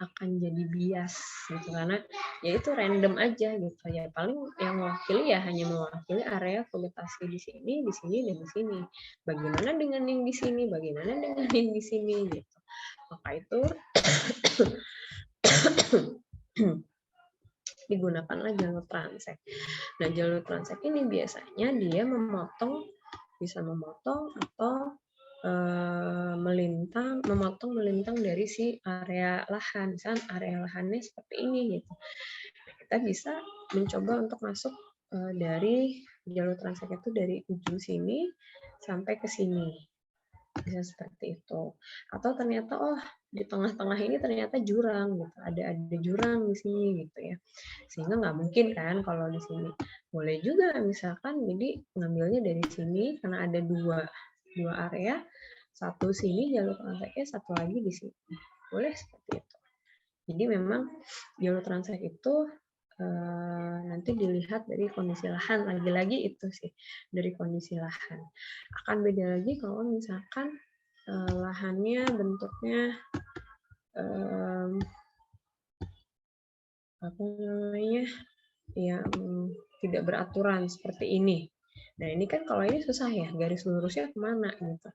akan jadi bias gitu, karena ya itu random aja gitu ya, paling yang mewakili ya hanya mewakili area vegetasi di sini, dan di sini. Bagaimana dengan yang di sini? Bagaimana dengan yang di sini gitu. Maka itu digunakanlah jalur transek. Nah, jalur transek ini biasanya dia bisa memotong atau memotong melintang dari si area lahan. Misalnya area lahannya seperti ini gitu. Kita bisa mencoba untuk masuk dari jalur transek itu dari ujung sini sampai ke sini. Bisa seperti itu. Atau ternyata di tengah-tengah ini ternyata jurang gitu. Ada jurang di sini gitu ya. Sehingga nggak mungkin kan kalau di sini. Boleh juga misalkan jadi ngambilnya dari sini karena ada dua area, satu sini jalur transeknya, satu lagi di sini. Boleh seperti itu. Jadi memang jalur transek itu nanti dilihat dari kondisi lahan, lagi-lagi itu sih dari kondisi lahan. Akan beda lagi kalau misalkan lahannya bentuknya apa namanya yang tidak beraturan seperti ini. Nah ini kan kalau ini susah ya, garis lurusnya kemana gitu.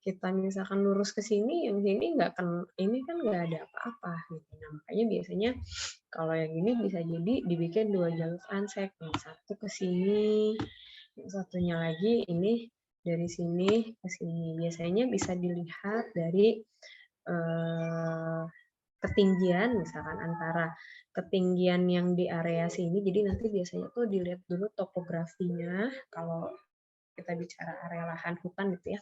Kita misalkan lurus ke sini, yang sini nggak kan, ini kan nggak ada apa-apa gitu. Nah, makanya biasanya kalau yang ini bisa jadi dibikin dua jalur transek, yang satu ke sini, yang satunya lagi ini dari sini ke sini. Biasanya bisa dilihat dari ketinggian, misalkan antara ketinggian yang di area sini, jadi nanti biasanya tuh dilihat dulu topografinya, kalau kita bicara area lahan hutan gitu ya,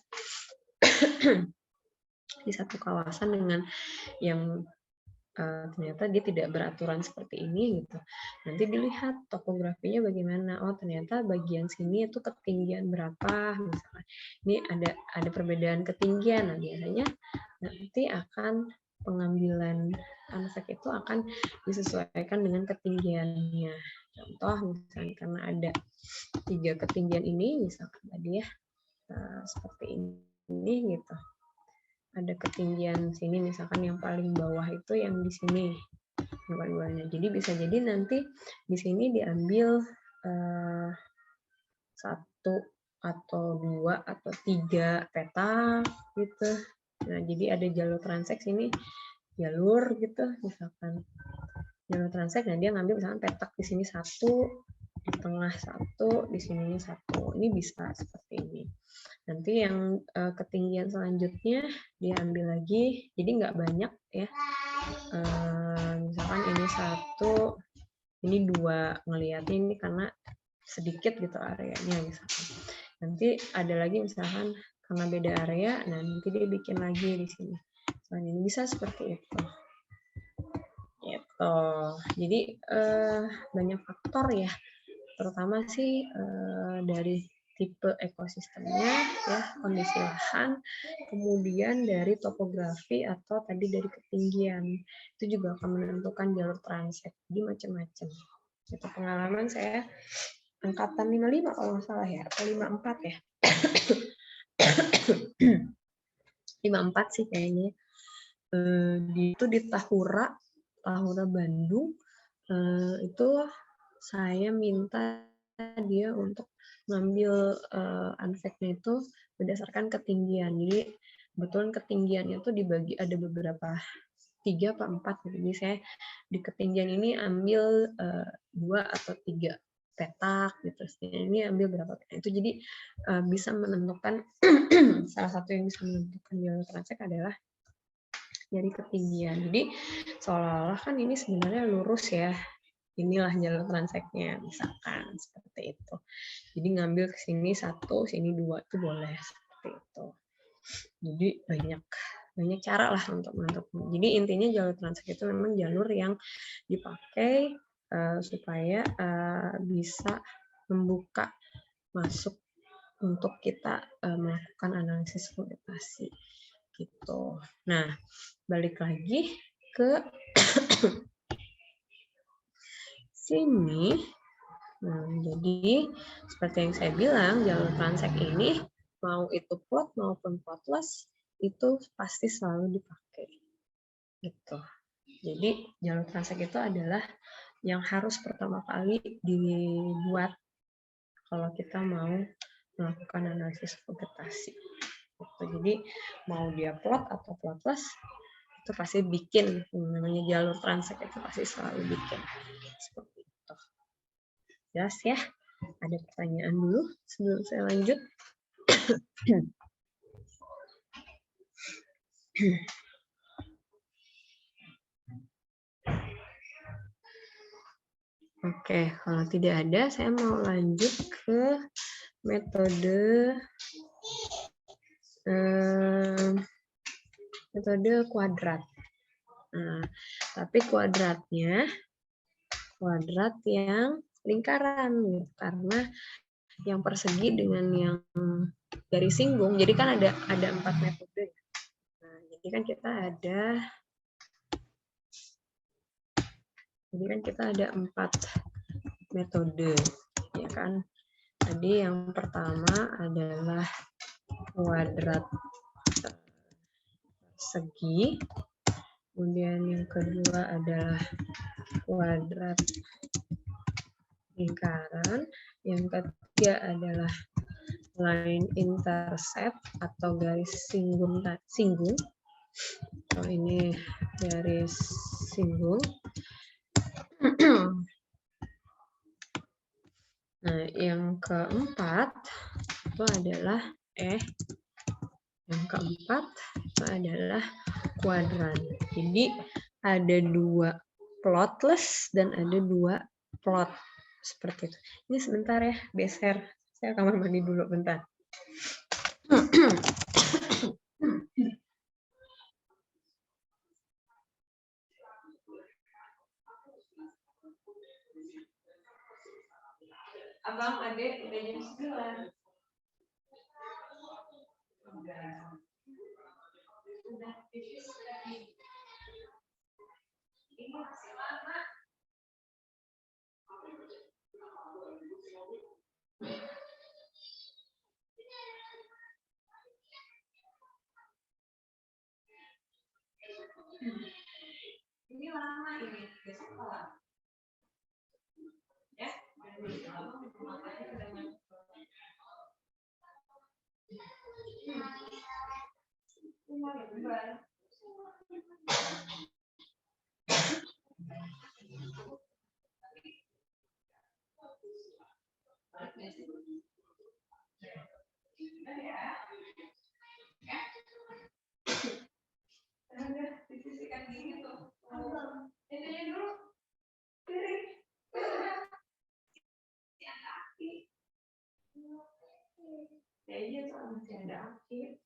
di satu kawasan dengan yang ternyata dia tidak beraturan seperti ini gitu. Nanti dilihat topografinya bagaimana. Oh ternyata bagian sini itu ketinggian berapa misalkan. Ini ada perbedaan ketinggian. Nah biasanya nanti akan pengambilan ansek itu akan disesuaikan dengan ketinggiannya. Contoh misalnya karena ada 3 ketinggian ini misalkan tadi ya seperti ini gitu. Ada ketinggian sini misalkan yang paling bawah itu yang di sini dua-duanya. Jadi bisa jadi nanti di sini diambil 1 atau 2 atau 3 peta gitu. Nah, jadi ada jalur transek sini jalur gitu misalkan. Jalur transek nah dia ngambil misalkan petak di sini 1, di tengah 1, di sininya 1. Ini bisa seperti ini. Nanti yang ketinggian selanjutnya diambil lagi, jadi nggak banyak ya. Misalkan ini 1, ini 2, ngelihatnya ini karena sedikit gitu areanya misalkan. Nanti ada lagi misalkan karena beda area, nah nanti dia bikin lagi di sini. Selain ini bisa seperti itu. Gitu. Jadi banyak faktor ya, terutama sih dari tipe ekosistemnya, ya, kondisi lahan, kemudian dari topografi atau tadi dari ketinggian. Itu juga akan menentukan jalur transek. Jadi macam-macam. Itu pengalaman saya angkatan 55 kalau nggak salah ya, atau 54 ya. 54 sih kayaknya. Itu di Tahura Bandung, itu saya minta dia untuk ngambil anseknya itu berdasarkan ketinggian. Jadi kebetulan ketinggiannya tuh dibagi ada beberapa 3 atau 4 gitu. Jadi saya di ketinggian ini ambil 2 atau 3 petak gitu. Ini ambil berapa petak. Itu jadi bisa menentukan salah satu yang bisa menentukan jalur transek adalah dari ketinggian. Jadi seolah-olah kan ini sebenarnya lurus ya. Inilah jalur transeknya misalkan seperti itu. Jadi ngambil ke sini 1, sini 2 itu boleh seperti itu. Jadi banyak cara lah untuk menentukan. Jadi intinya jalur transek itu memang jalur yang dipakai supaya bisa membuka masuk untuk kita melakukan analisis vegetasi gitu. Nah, balik lagi ke sini. Nah, jadi seperti yang saya bilang, jalur transek ini mau itu plot maupun plotless itu pasti selalu dipakai. Gitu. Jadi jalur transek itu adalah yang harus pertama kali dibuat kalau kita mau melakukan analisis vegetasi. Gitu. Jadi mau dia plot atau plotless itu pasti bikin, namanya jalur transek itu pasti selalu bikin seperti itu. Jelas ya? Ada pertanyaan dulu sebelum saya lanjut? Oke, kalau tidak ada, saya mau lanjut ke metode metode kuadrat. Nah, tapi kuadratnya kuadrat yang lingkaran, karena yang persegi dengan yang garis singgung. Jadi kan ada 4 metode. Nah, jadi kan kita ada 4 metode, ya kan? Tadi yang pertama adalah kuadrat segi, kemudian yang kedua adalah kuadrat lingkaran, yang ketiga adalah line intercept atau garis singgung. Oh, ini garis singgung. Nah, yang keempat itu adalah kuadran. Jadi ada 2 plotless dan ada 2 plot seperti itu. Ini sebentar ya, geser. Saya kamar mandi dulu bentar. Abang, adek, udah jam 9. Udah. Ini masih lama. Ini lama ini, besok kalah. Ya, disisikan gini tuh. Ini dulu. Kayaknya tuh masih ada akhir.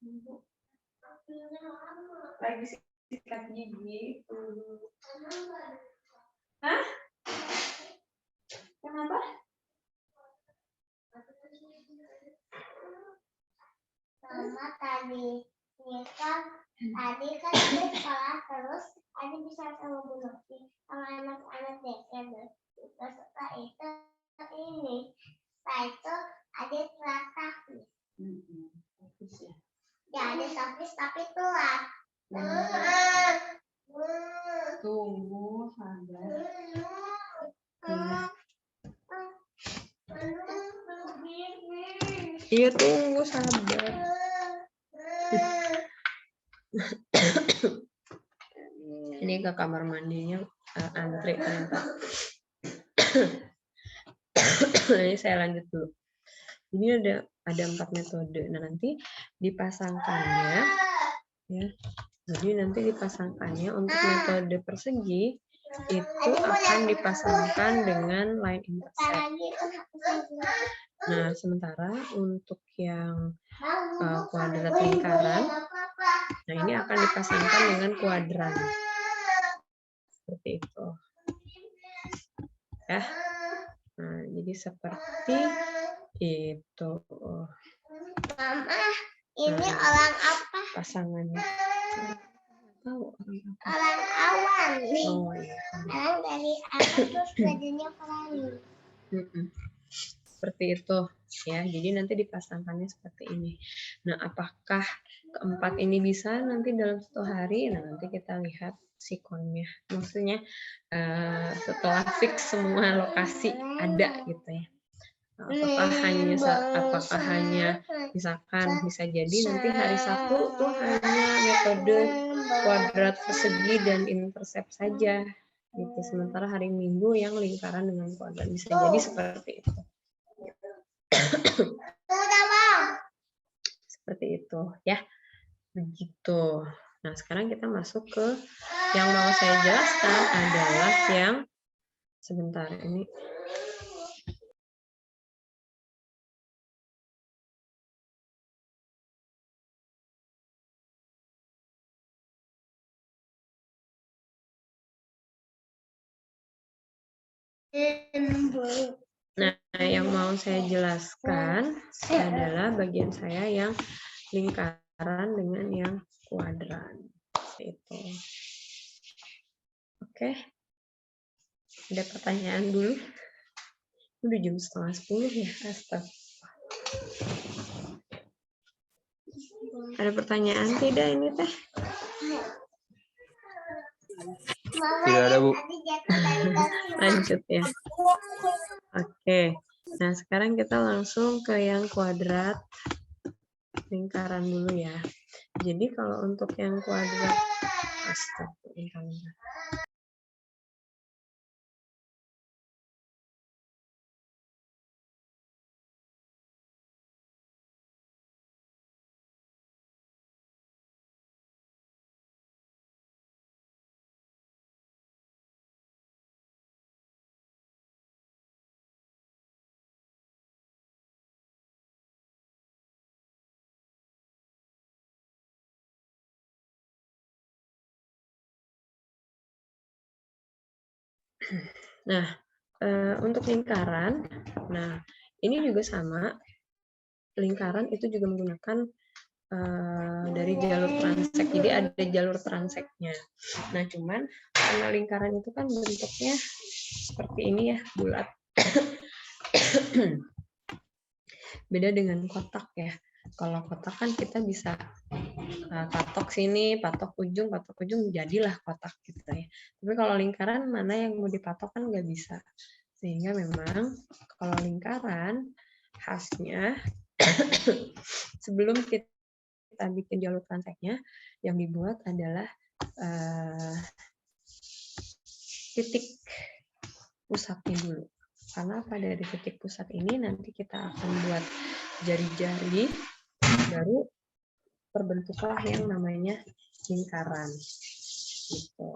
Lagi sikat gigi. Hah? Kenapa? Sama tadi tadi kan di sekolah terus ada bisa sama Bu Novi sama anak-anak DKD. Terus setelah itu ini, setelah itu ada traktatis. Ya ada traktatis tapi telat. Tunggu, sabar. Iya, tunggu, sabar. Ini ke kamar mandinya antri ternyata. Ini saya lanjut dulu. Ini ada 4 metode. Nah, nanti dipasangkannya ya. Jadi nanti dipasangkannya untuk metode persegi itu akan dipasangkan dengan line intercept. Nah, sementara untuk yang kuadrat lingkaran, nah ini akan dipasangkan dengan kuadran. Seperti itu. Ya. Nah, jadi seperti itu. Mama, ini orang apa? Pasangannya. Tahu orang awan. Oh, iya. Orang dari awan terus badannya pelangi. Seperti itu ya. Jadi nanti dipasangkannya seperti ini. Nah, apakah keempat ini bisa nanti dalam 1 hari? Nah, nanti kita lihat sikonnya. Maksudnya setelah fix semua lokasi ada gitu ya. Nah, apakah hanya misalkan bisa jadi nanti hari Sabtu tuh hanya metode kuadrat persegi dan intercept saja gitu. Sementara hari Minggu yang lingkaran dengan kuadrat, bisa jadi seperti itu. Seperti itu ya. Begitu. Nah, sekarang kita masuk ke yang mau saya jelaskan adalah yang sebentar ini. Nah, yang mau saya jelaskan adalah bagian saya yang lingkaran dengan yang kuadran. Itu. Oke. Ada pertanyaan dulu? Udah jam 9:30 ya, astaga. Ada pertanyaan tidak ini teh? Tidak ada, Bu. Lanjut ya. Oke. Nah, sekarang kita langsung ke yang kuadrat lingkaran dulu ya. Jadi kalau untuk yang kuadrat, astagfirullah. Nah, untuk lingkaran, nah ini juga sama. Lingkaran itu juga menggunakan dari jalur transek. Jadi ada jalur transeknya. Nah, cuman karena lingkaran itu kan bentuknya seperti ini ya, bulat. Beda dengan kotak ya. Kalau kotak kan kita bisa patok sini, patok ujung, jadilah kotak gitu ya. Tapi kalau lingkaran mana yang mau dipatok kan nggak bisa. Sehingga memang kalau lingkaran khasnya sebelum kita bikin jalur transeknya, yang dibuat adalah titik pusatnya dulu. Karena pada dari titik pusat ini nanti kita akan buat jari-jari, baru terbentuklah yang namanya lingkaran. Gitu.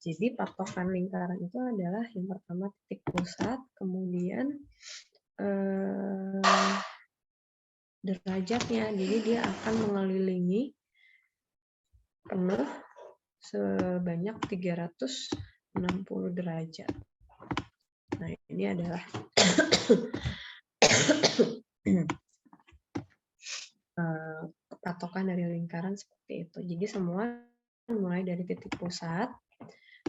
Jadi patokan lingkaran itu adalah yang pertama titik pusat, kemudian derajatnya. Jadi dia akan mengelilingi penuh sebanyak 360 derajat. Nah, ini adalah patokan dari lingkaran seperti itu. Jadi semua mulai dari titik pusat,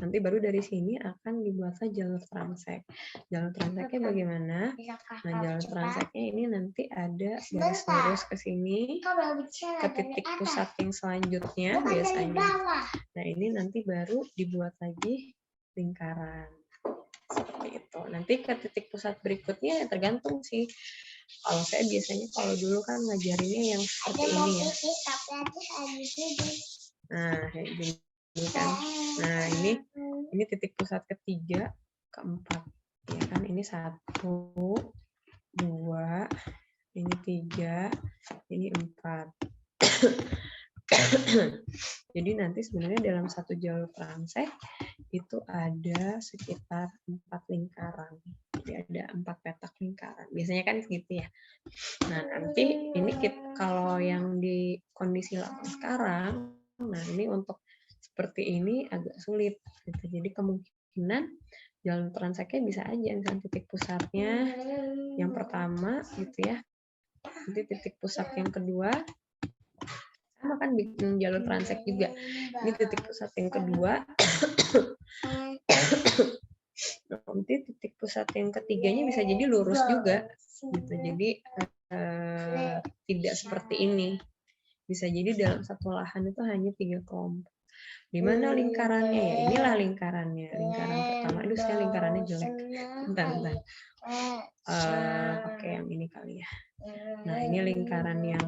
nanti baru dari sini akan dibuatlah jalur transek. Jalur transeknya bagaimana? Nah, jalur transeknya ini nanti ada garis lurus ke sini, ke titik pusat yang selanjutnya biasanya. Nah, ini nanti baru dibuat lagi lingkaran. Seperti itu. Nanti ke titik pusat berikutnya ya tergantung sih. Kalau saya biasanya kalau dulu kan ngajarinnya yang seperti ini ya. Nah, kayak gini kan. Nah, ini titik pusat ketiga, keempat. Ya kan, ini 1, 2, ini 3, ini 4. Jadi nanti sebenarnya dalam satu jalur transek itu ada sekitar 4 lingkaran. Jadi ada 4 petak lingkaran. Biasanya kan segitu ya. Nah, nanti ini kalau yang di kondisi lapangan sekarang, nah ini untuk seperti ini agak sulit. Gitu. Jadi kemungkinan jalur transeknya bisa aja misalnya titik pusatnya yang pertama gitu ya. Nanti titik pusat yang kedua sama kan bikin jalur transek juga. Ini titik pusat yang kedua. Nanti titik pusat yang ketiganya bisa jadi lurus juga. Gitu. Jadi tidak seperti ini. Bisa jadi dalam satu lahan itu hanya 3 kelompok. Di mana lingkarannya ya? Inilah lingkarannya. Lingkaran pertama. Aduh, saya lingkarannya jelek. Bentar. Pakai yang ini kali ya. Nah, ini lingkaran yang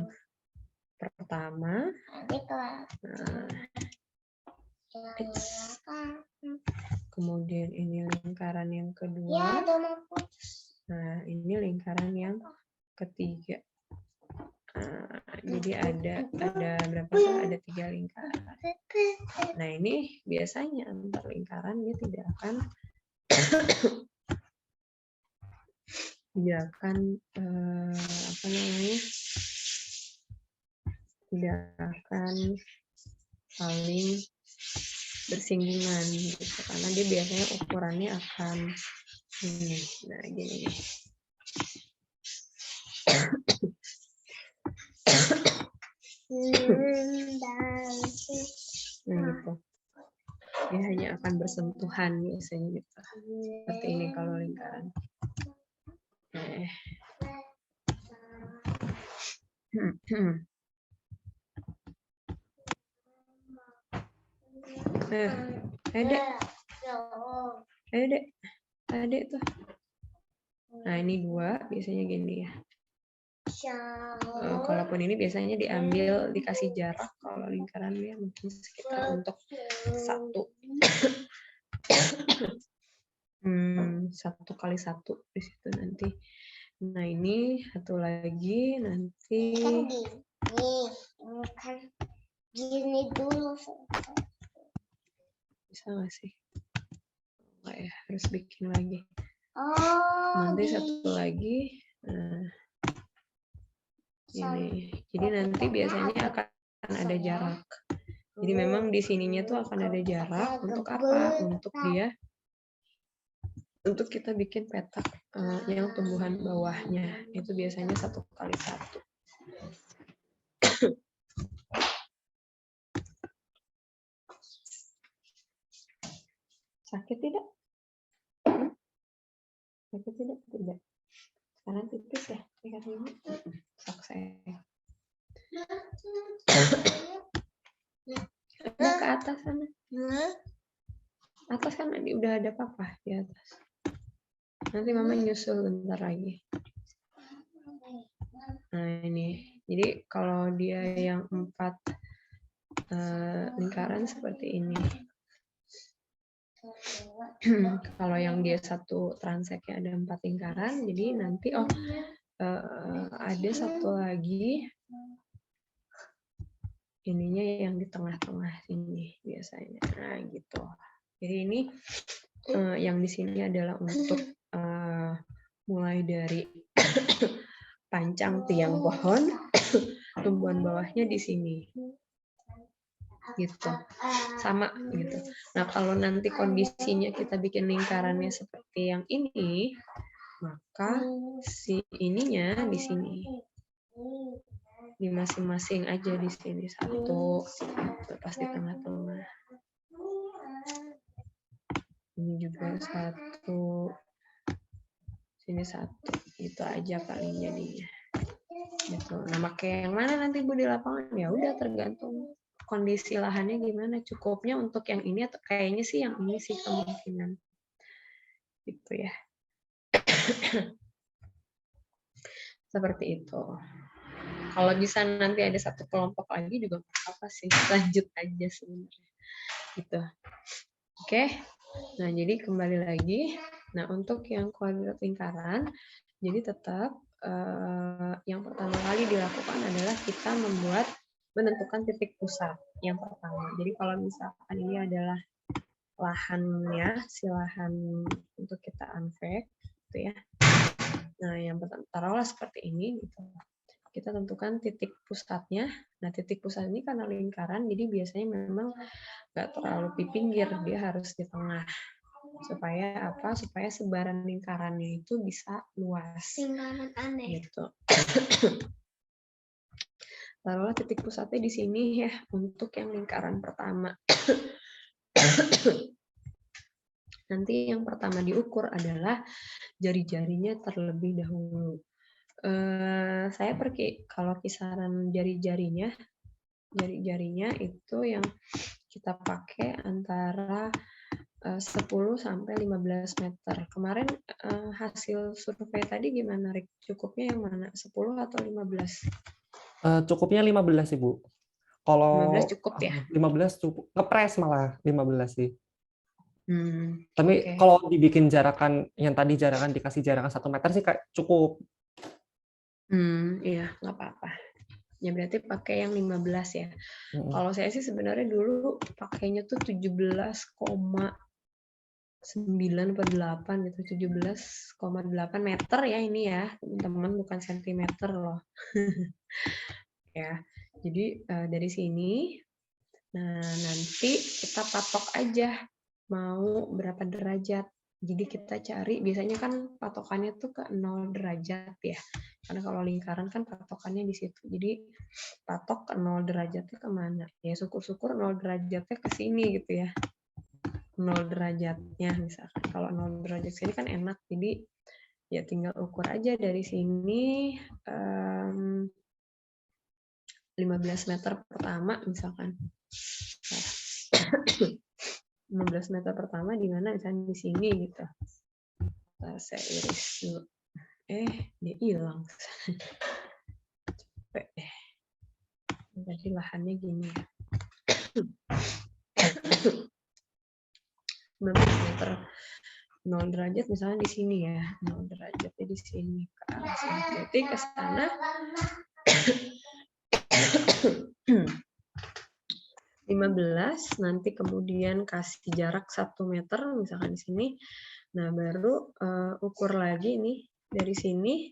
pertama. Kemudian ini lingkaran yang kedua. Nah, ini lingkaran yang ketiga. Jadi ada berapa tuh? Ada 3 lingkaran. Nah ini biasanya antar lingkaran dia tidak akan apa namanya? Tidak akan saling bersinggungan gitu, karena dia biasanya ukurannya akan ini. Nah gini nih. Gitu. Dia hanya akan bersentuhan biasanya gitu. Seperti ini kalau lingkaran. Adek tuh. Nah ini 2 biasanya gini ya. Kalaupun ini biasanya diambil, dikasih jarak kalau lingkaran dia mungkin sekitar untuk 1 kali 1 di situ nanti. Nah ini satu lagi nanti. Kan gini dulu. Bisa nggak sih? Nggak ya, harus bikin lagi. Nanti satu lagi. Nah, ini. Jadi nanti biasanya akan ada jarak. Jadi memang di sininya tuh akan ada jarak untuk apa? Untuk kita bikin petak yang tumbuhan bawahnya. Itu biasanya 1 kali 1. Sakit tidak? Sakit tidak? Tidak. Sekarang tipis ya? Lihat ini. Sok saya. Ada ke atas sana. Atas kan udah ada papa di atas. Nanti mama nyusul bentar lagi. Nah ini. Jadi kalau dia yang 4 lingkaran seperti ini. Kalau yang dia 1 transeknya ada 4 lingkaran. Jadi nanti ada 1 lagi. Ininya yang di tengah-tengah sini biasanya. Nah gitu. Jadi ini yang di sini adalah untuk mulai dari pancang tiang pohon, tumbuhan bawahnya di sini. Gitu. Sama gitu. Nah, kalau nanti kondisinya kita bikin lingkarannya seperti yang ini, maka si ininya di sini. Di masing-masing aja di sini 1, lepas di tengah-tengah. Ini juga 1, sini 1, itu aja paling jadinya. Gitu. Nah, pakai yang mana nanti Bu di lapangan? Ya udah tergantung kondisi lahannya gimana. Cukupnya untuk yang ini atau kayaknya sih yang ini sih kemungkinan. Gitu ya. Seperti itu. Kalau bisa nanti ada 1 kelompok lagi juga apa sih, lanjut aja sebenarnya. Gitu. Oke. Nah, jadi kembali lagi. Nah, untuk yang kuadrat lingkaran, jadi tetap yang pertama kali dilakukan adalah kita menentukan titik pusat yang pertama. Jadi kalau misalkan ini adalah lahannya, si lahan untuk kita unpack, gitu ya. Nah, yang pertama taruhlah seperti ini, gitu. Kita tentukan titik pusatnya. Nah, titik pusat ini karena lingkaran, jadi biasanya memang nggak terlalu di pinggir, dia harus di tengah. Supaya apa? Supaya sebaran lingkarannya itu bisa luas. Lingkaran aneh. Gitu. Taruhlah titik pusatnya di sini ya, untuk yang lingkaran pertama. Nanti yang pertama diukur adalah jari-jarinya terlebih dahulu. Saya kalau kisaran jari-jarinya itu yang kita pakai antara 10 sampai 15 meter. Kemarin hasil survei tadi gimana, Rik? Cukupnya yang mana? 10 atau 15? Cukupnya 15, Ibu. Kalau 15 cukup ya? 15 cukup. Ngepres malah 15 sih. Tapi Okay. kalau dibikin jarakan, yang tadi jarakan dikasih jarakan 1 meter sih kayak cukup. Iya, nggak apa-apa. Ya berarti pakai yang 15 ya. Mm-mm. Kalau saya sih sebenarnya dulu pakainya tuh 17,9 per 8 gitu, 17,8 meter ya ini ya, teman-teman, bukan sentimeter loh. Ya. Jadi dari sini, nah nanti kita patok aja mau berapa derajat. Jadi kita cari, biasanya kan patokannya tuh ke 0 derajat ya. Karena kalau lingkaran kan patokannya di situ. Jadi patok ke 0 derajatnya kemana? Ya syukur-syukur 0 derajatnya ke sini gitu ya. 0 derajatnya misalkan. Kalau 0 derajat sini kan enak. Jadi ya tinggal ukur aja dari sini 15 meter pertama misalkan. 15 meter pertama di mana? Misalnya di sini gitu. Saya iris dulu. Dia hilang. Capek deh. Tadi lahannya gini ya. 15 meter 0 derajat misalnya di sini ya. 0 derajatnya di sini ke arah sini. Berarti ke sana 15, nanti kemudian kasih jarak 1 meter misalkan di sini. Nah, baru ukur lagi nih dari sini.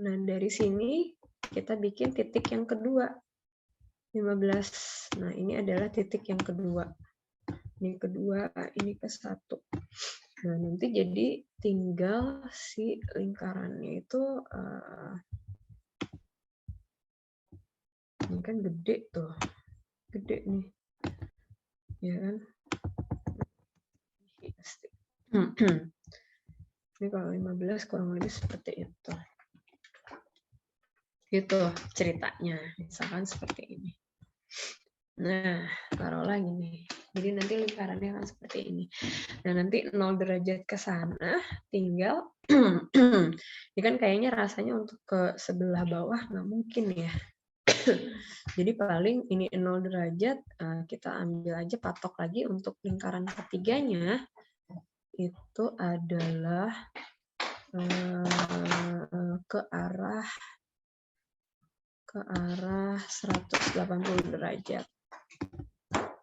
Nah, dari sini kita bikin titik yang kedua. 15. Nah, ini adalah titik yang kedua. Ini kedua, ini ke 1. Nah, nanti jadi tinggal si lingkarannya itu ini kan gede tuh. Gede nih. Ya kan? Ini kalau 15 kurang lebih seperti itu. Gitu ceritanya. Misalkan seperti ini. Nah, taruhlah gini. Jadi nanti lingkarannya akan seperti ini. Nah, nanti 0 derajat ke sana tinggal ini kan kayaknya rasanya untuk ke sebelah bawah nggak mungkin ya. Jadi paling ini 0 derajat, kita ambil aja patok lagi untuk lingkaran ketiganya itu adalah ke arah 180 derajat.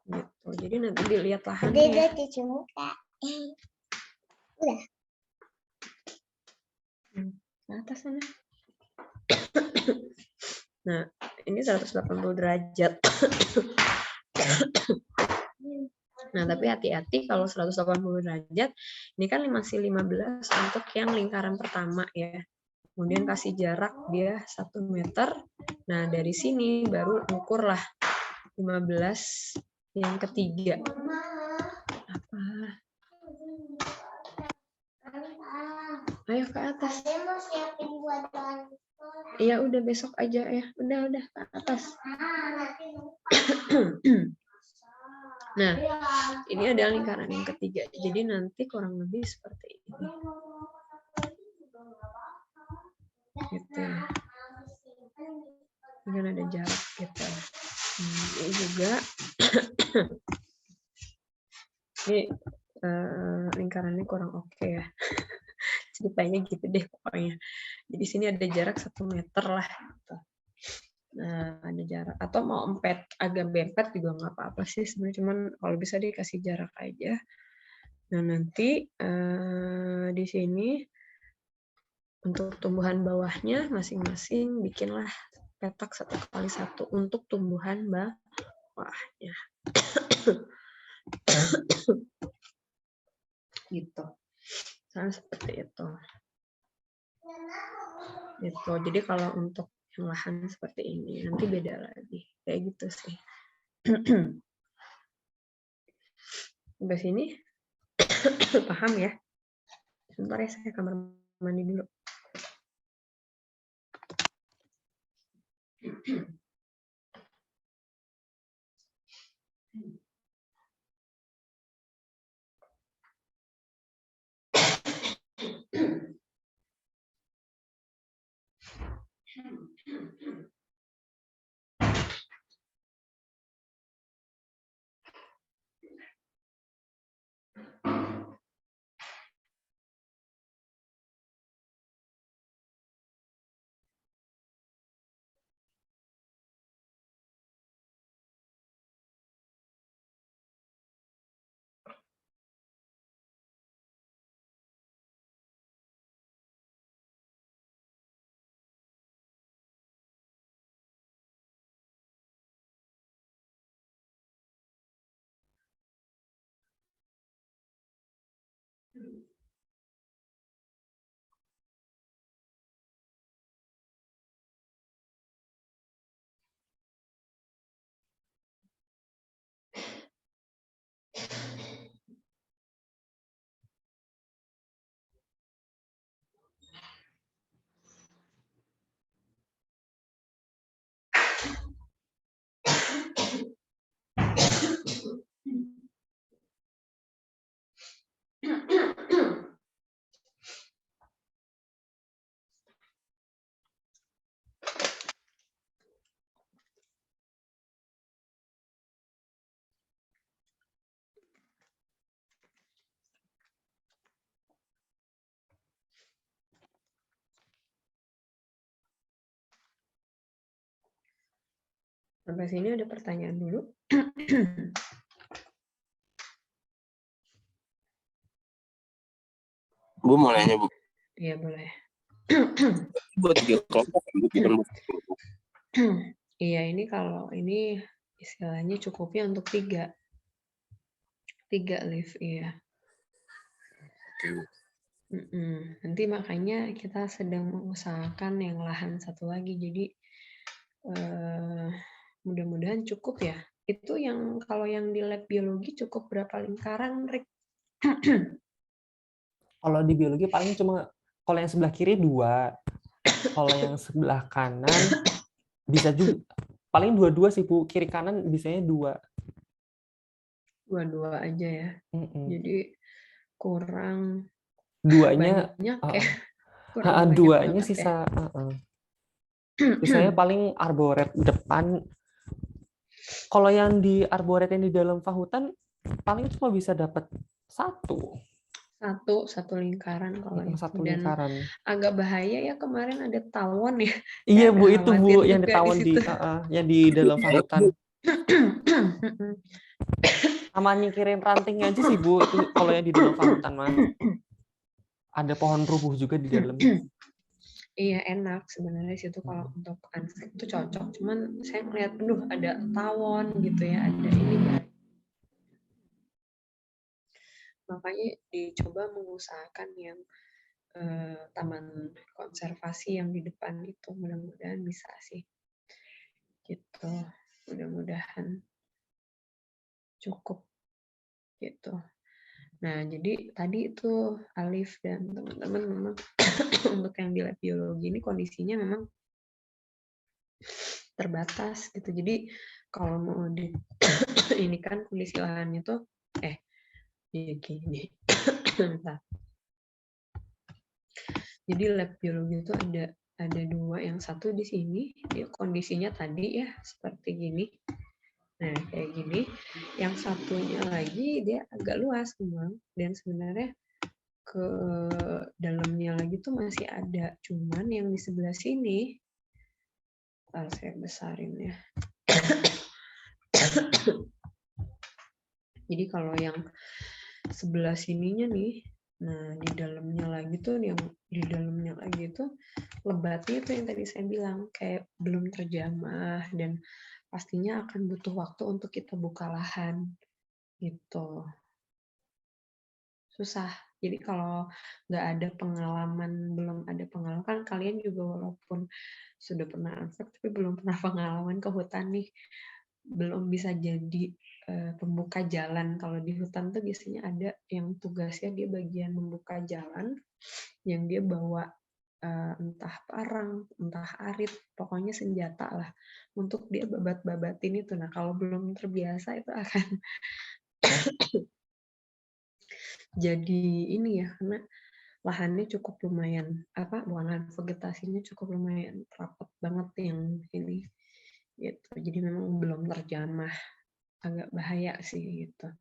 Gitu. Jadi nanti dilihat lahannya. Udah cuci muka. Udah. Ke atas sana. Nah, ini 180 derajat. Nah, tapi hati-hati kalau 180 derajat, ini kan masih 15 untuk yang lingkaran pertama ya. Kemudian kasih jarak dia 1 meter. Nah, dari sini baru ukurlah 15 yang ketiga. Apa? Ayo ke atas. Saya mau siapin buat jalan. Iya, udah besok aja ya. Udah ke atas. Nah, ini adalah lingkaran yang ketiga. Jadi nanti kurang lebih seperti ini. Gitu ya. Ini kan ada jarak gitu. Ini juga ini lingkarannya kurang oke ya. Ceritanya gitu deh pokoknya. Jadi sini ada jarak 1 meter lah. Gitu. Nah, ada jarak. Atau mau agak bempet juga nggak apa-apa sih sebenarnya. Cuman kalau bisa dikasih jarak aja. Nah, nanti di sini untuk tumbuhan bawahnya masing-masing bikinlah petak 1x1 untuk tumbuhan bawahnya. Gitu. Misalnya seperti itu. Gitu. Jadi kalau untuk yang lahan seperti ini nanti beda lagi. Kayak gitu sih. Sampai sini paham ya? Sebentar ya, saya kamar mandi dulu. Sampai sini ada pertanyaan dulu. Bu mau nanya, Bu. Iya, boleh. Buat 3 kelompok, bukan buat kelompok. Iya, ini kalau ini istilahnya cukupnya untuk 3 lift, iya. Nanti makanya kita sedang mengusahakan yang lahan satu lagi. Jadi mudah-mudahan cukup ya. Itu yang kalau yang di lab biologi cukup berapa lingkaran, Rick? Kalau di biologi paling cuma, kalau yang sebelah kiri 2, kalau yang sebelah kanan bisa juga paling 2-2 sih Bu, kiri kanan bisanya 2. 2 aja ya. Jadi kurang duanya banyak ya. Kurang banyak duanya banget sisa. Sisanya paling arboret depan. Kalau yang di arboret yang di dalam fahutan paling cuma bisa dapat 1 lingkaran kalau itu. 1 Dan lingkaran. agak bahaya ya, kemarin ada tawon ya. Iya Saya Bu, agak itu Bu khawatir yang juga ditawon di situ. yang di dalam fahutan. Sama nyingkirin rantingnya aja sih Bu, itu kalau yang di dalam fahutan mah. Ada pohon rubuh juga di dalam. Iya, enak sebenarnya situ kalau untuk ansek itu cocok. Cuman saya ngeliat, aduh ada tawon gitu ya, ada ini kan. Makanya dicoba mengusahakan yang taman konservasi yang di depan itu, mudah-mudahan bisa sih. Gitu. Mudah-mudahan cukup gitu. Nah, jadi tadi itu Alif dan teman-teman memang untuk yang di lab biologi ini kondisinya memang terbatas gitu. Jadi kalau mau di ini kan kondisi lahannya tuh gini. Jadi lab biologi itu ada 2, yang satu di sini dia kondisinya tadi ya seperti gini. Nah, kayak gini. Yang satunya lagi dia agak luas memang, dan sebenarnya ke dalamnya lagi tuh masih ada. Cuman yang di sebelah sini, saya besarin ya. Jadi kalau yang sebelah sininya nih, nah di dalamnya lagi tuh, yang di dalamnya lagi tuh lebatnya itu yang tadi saya bilang kayak belum terjamah, dan pastinya akan butuh waktu untuk kita buka lahan gitu. Susah. Jadi kalau nggak ada pengalaman, belum ada pengalaman, kan kalian juga walaupun sudah pernah ansek tapi belum pernah pengalaman ke hutan nih, belum bisa jadi pembuka jalan. Kalau di hutan tuh biasanya ada yang tugasnya dia bagian membuka jalan, yang dia bawa entah parang, entah arit, pokoknya senjata lah untuk dia babat-babatin itu. Nah, kalau belum terbiasa itu akan jadi ini ya, karena lahannya cukup lumayan, bukan lahan, vegetasinya cukup lumayan rapat banget yang ini gitu. Jadi memang belum terjamah, agak bahaya sih gitu.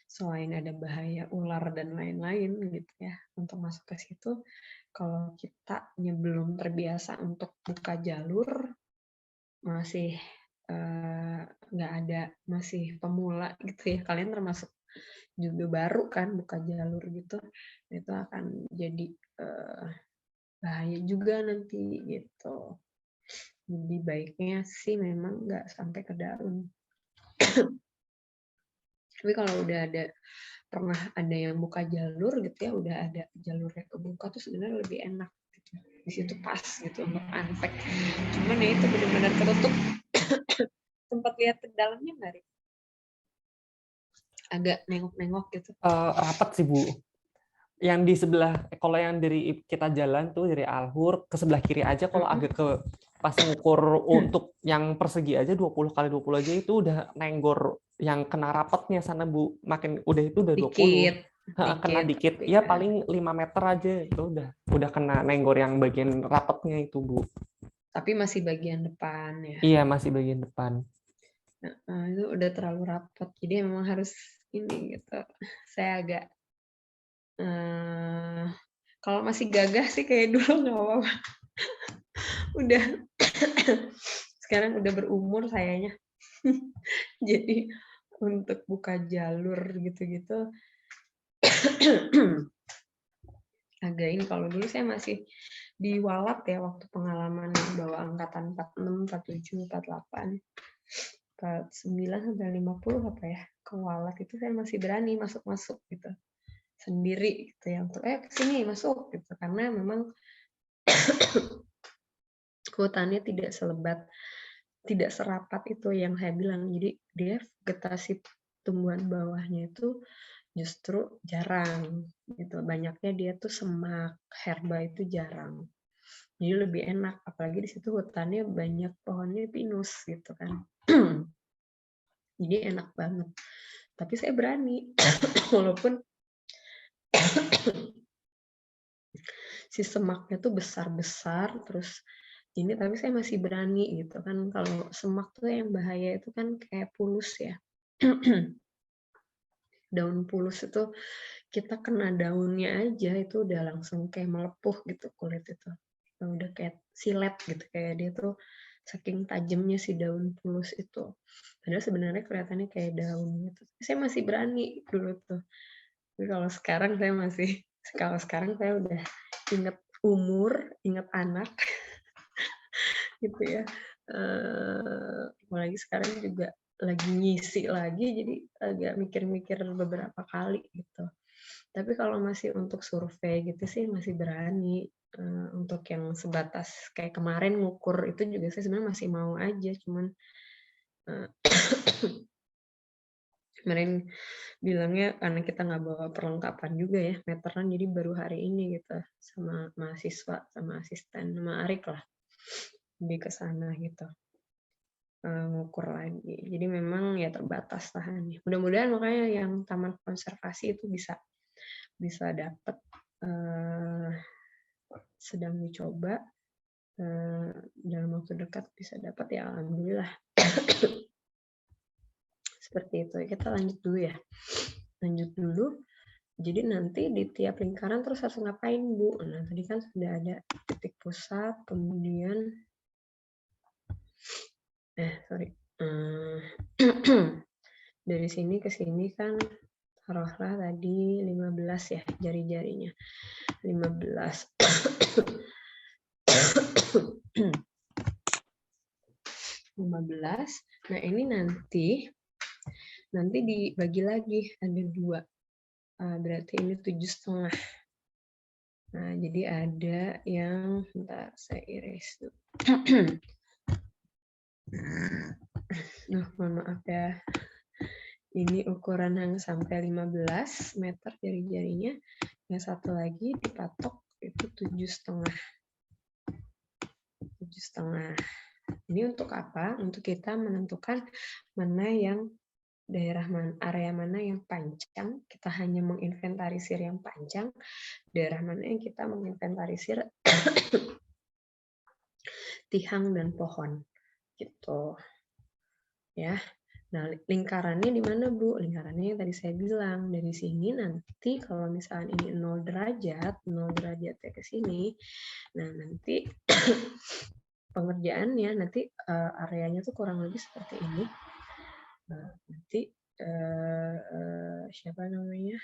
Selain ada bahaya ular dan lain-lain gitu ya, untuk masuk ke situ, kalau kitanya belum terbiasa untuk buka jalur, masih nggak ada, masih pemula gitu ya, kalian termasuk juga baru kan buka jalur gitu, itu akan jadi bahaya juga nanti gitu. Jadi baiknya sih memang nggak sampai ke dalam. Tapi kalau udah ada pernah ada yang buka jalur gitu ya, udah ada jalurnya kebuka tuh sebenarnya lebih enak gitu. Di situ pas gitu untuk unpack. Cuman ya itu benar-benar ketutup. Sempat lihat ke dalamnya nggak, Rik? Agak nengok-nengok gitu. Rapat sih Bu. Yang di sebelah, kalau yang dari kita jalan tuh dari Alhur ke sebelah kiri aja, kalau agak ke pas ngukur untuk yang persegi aja 20 kali 20 aja itu udah nenggor yang kena rapatnya sana Bu. Makin udah itu udah 20. Dikit. Kena dikit. Tapi Ya paling 5 meter aja itu udah kena nenggor yang bagian rapatnya itu Bu. tapi masih bagian depan ya. Iya, masih bagian depan. Nah, itu udah terlalu rapat. Jadi memang harus ini gitu. Saya agak kalau masih gagah sih kayak dulu nggak apa-apa. Udah sekarang udah berumur sayanya. Jadi untuk buka jalur gitu-gitu agak ini. Kalau dulu saya masih di Walap ya waktu pengalaman bawa angkatan 46, 47, 48, 49 sampai 50 apa ya ke Walap itu saya masih berani masuk-masuk gitu sendiri gitu ya untuk kesini masuk gitu karena memang hutannya tidak selebat, tidak serapat itu yang saya bilang. Jadi dia vegetasi tumbuhan bawahnya itu justru jarang gitu. Banyaknya dia tuh semak, herba itu jarang. Jadi lebih enak, apalagi di situ hutannya banyak pohonnya pinus gitu kan. Jadi enak banget. Tapi saya berani walaupun si semaknya tuh besar-besar terus ini, tapi saya masih berani gitu kan. Kalau semak tuh yang bahaya itu kan kayak pulus ya. Daun pulus itu kita kena daunnya aja itu udah langsung kayak melepuh gitu kulit itu. Udah kayak silet gitu, kayak dia tuh saking tajamnya si daun pulus itu. Padahal sebenarnya kelihatannya kayak daun gitu. Saya masih berani dulu tuh. Tapi kalau sekarang saya udah inget umur, inget anak gitu ya. Apalagi sekarang juga lagi ngisi lagi, jadi agak mikir-mikir beberapa kali gitu. Tapi kalau masih untuk survei gitu sih masih berani. Untuk yang sebatas kayak kemarin ngukur itu juga saya sebenarnya masih mau aja, cuman kemarin bilangnya karena kita nggak bawa perlengkapan juga ya, meteran, jadi baru hari ini gitu sama mahasiswa, sama asisten, sama Arik lah di ke sana gitu. Ngukur lagi. Jadi memang ya terbatas lahannya. Mudah-mudahan makanya yang taman konservasi itu bisa dapat, sedang dicoba dalam waktu dekat bisa dapat ya, alhamdulillah. Seperti itu. Kita lanjut dulu ya. Lanjut dulu. Jadi nanti di tiap lingkaran terus harus ngapain, Bu? Nah, tadi kan sudah ada titik pusat, kemudian dari sini ke sini kan taruhlah tadi 15 ya jari-jarinya. 15. Nah, ini nanti dibagi lagi ada 2. Berarti ini 7,5. Nah, jadi ada yang bentar saya iris dulu. Mohon maaf ya. Ini ukuran yang sampai 15 meter jari-jarinya. Yang satu lagi dipatok itu 7,5. 7,5. Ini untuk apa? Untuk kita menentukan mana yang area mana yang panjang, kita hanya menginventarisir yang panjang, daerah mana yang kita menginventarisir tihang dan pohon. Gitu. Ya. Nah, lingkarannya di mana, Bu? Lingkarannya yang tadi saya bilang, dari sini nanti kalau misalnya ini 0 derajat ya ke sini. Nah, nanti pengerjaannya nanti areanya tuh kurang lebih seperti ini. Nah, nanti siapa namanya?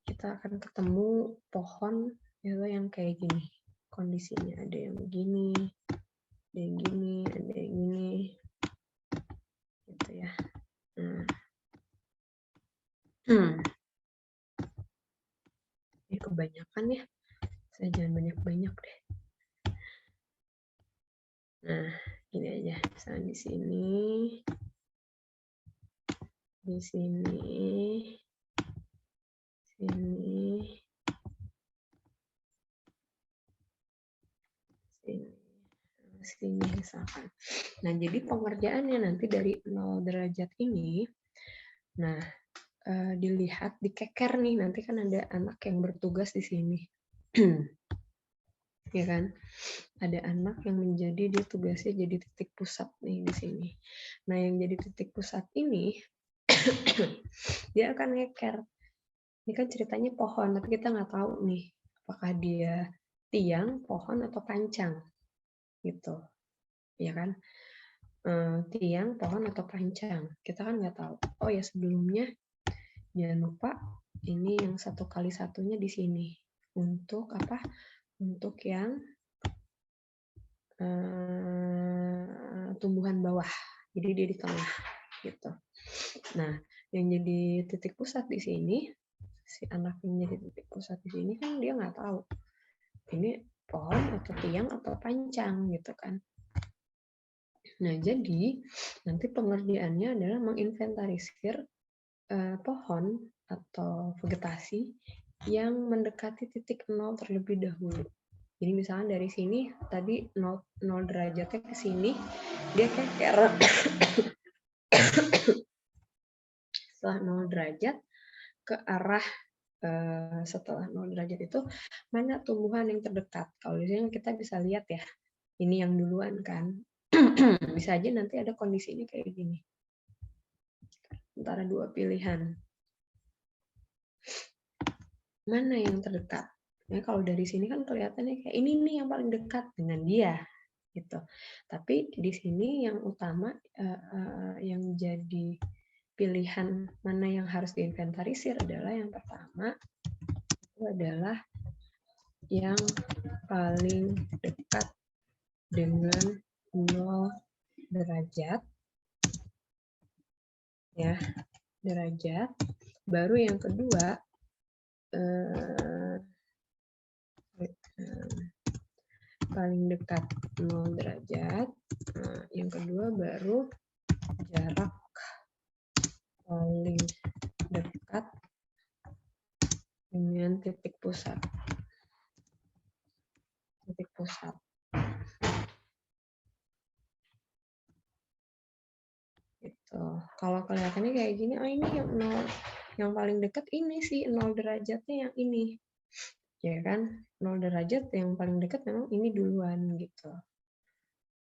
Kita akan ketemu pohon itu yang kayak gini. Kondisinya ada yang begini, ada yang gini, ada yang gini. Gitu ya. Nah, Ini kebanyakan ya. Saya jangan banyak-banyak deh. Nah, ini aja. Misalnya di sini, sini, sini misalkan. Nah, jadi pengerjaannya nanti dari 0 derajat ini, nah dilihat, dikeker nih, nanti kan ada anak yang bertugas di sini. Ya kan? Ada anak yang menjadi dia tugasnya jadi titik pusat nih di sini. Nah, yang jadi titik pusat ini dia akan ngeker. Ini kan ceritanya pohon, tapi kita nggak tahu nih apakah dia tiang, pohon, atau pancang, gitu, ya kan? Tiang, pohon, atau pancang, kita kan nggak tahu. Oh ya, sebelumnya jangan lupa ini yang 1x1-nya di sini untuk apa? Untuk yang tumbuhan bawah, jadi dia di tengah, gitu. Nah, yang jadi titik pusat di sini, si anak yang jadi titik pusat di sini kan dia nggak tahu ini pohon atau tiang atau pancang, gitu kan. Nah, jadi nanti pengerjaannya adalah menginventarisir pohon atau vegetasi yang mendekati titik 0 terlebih dahulu. Jadi misalnya dari sini tadi 0 derajatnya ke sini, dia keker. Setelah 0 derajat ke arah setelah 0 derajat itu mana tumbuhan yang terdekat. Kalau di sini kita bisa lihat ya, ini yang duluan kan. Bisa aja nanti ada kondisi ini kayak gini. Antara dua pilihan. Mana yang terdekat? Nah, kalau dari sini kan kelihatannya kayak ini nih yang paling dekat dengan dia, gitu. Tapi di sini yang utama, yang jadi pilihan mana yang harus diinventarisir adalah yang pertama itu adalah yang paling dekat dengan 0 derajat, ya, derajat. Baru yang kedua paling dekat 0 derajat. Nah, yang kedua baru jarak paling dekat dengan titik pusat. Titik pusat. Gitu. Kalau kelihatannya kayak gini, oh ini yang 0, yang paling dekat ini sih 0 derajatnya yang ini. Ya kan? 0 derajat yang paling dekat memang ini duluan gitu.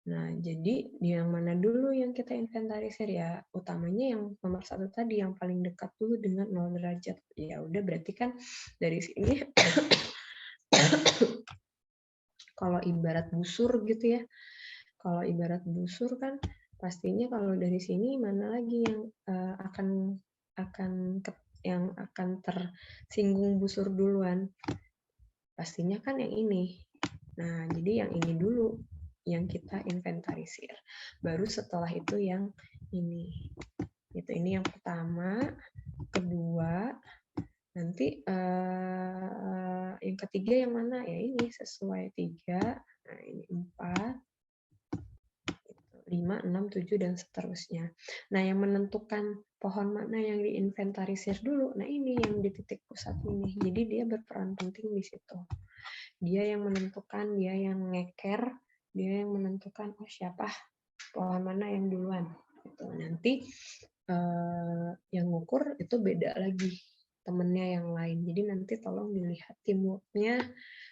Nah, jadi yang mana dulu yang kita inventarisir ya? Utamanya yang nomor 1 tadi, yang paling dekat dulu dengan 0 derajat. Ya udah, berarti kan dari sini kalau ibarat busur gitu ya. Kalau ibarat busur kan pastinya kalau dari sini mana lagi yang yang akan tersinggung busur duluan? Pastinya kan yang ini. Nah, jadi yang ini dulu yang kita inventarisir. Baru setelah itu yang ini. Itu ini yang pertama, kedua, nanti yang ketiga yang mana? Ya ini sesuai 3. Nah, ini 4. 5, 6, 7, dan seterusnya. Nah, yang menentukan pohon mana yang diinventarisir dulu, nah ini yang di titik pusat ini. Jadi dia berperan penting di situ. Dia yang menentukan, dia yang ngeker, dia yang menentukan oh siapa pohon mana yang duluan. Gitu. Nanti yang ngukur itu beda lagi temennya yang lain. Jadi nanti tolong dilihat teamwork-nya,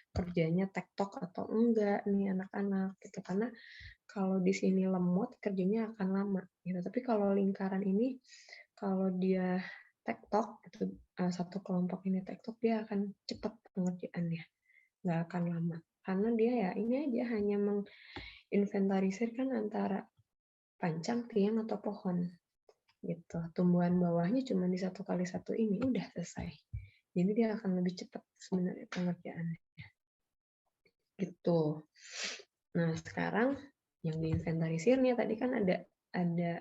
kerjanya tektok atau enggak nih anak-anak gitu. Karena kalau di sini lemot kerjanya akan lama gitu. Tapi kalau lingkaran ini kalau dia tektok itu satu kelompok ini tektok, dia akan cepat pengerjaannya, nggak akan lama. Karena dia ya ini aja hanya menginventarisir kan antara pancang, tiang, atau pohon gitu. Tumbuhan bawahnya cuma di 1x1 ini udah selesai. Jadi dia akan lebih cepat sebenarnya pengerjaannya. Gitu. Nah, sekarang yang diinventarisirnya tadi kan ada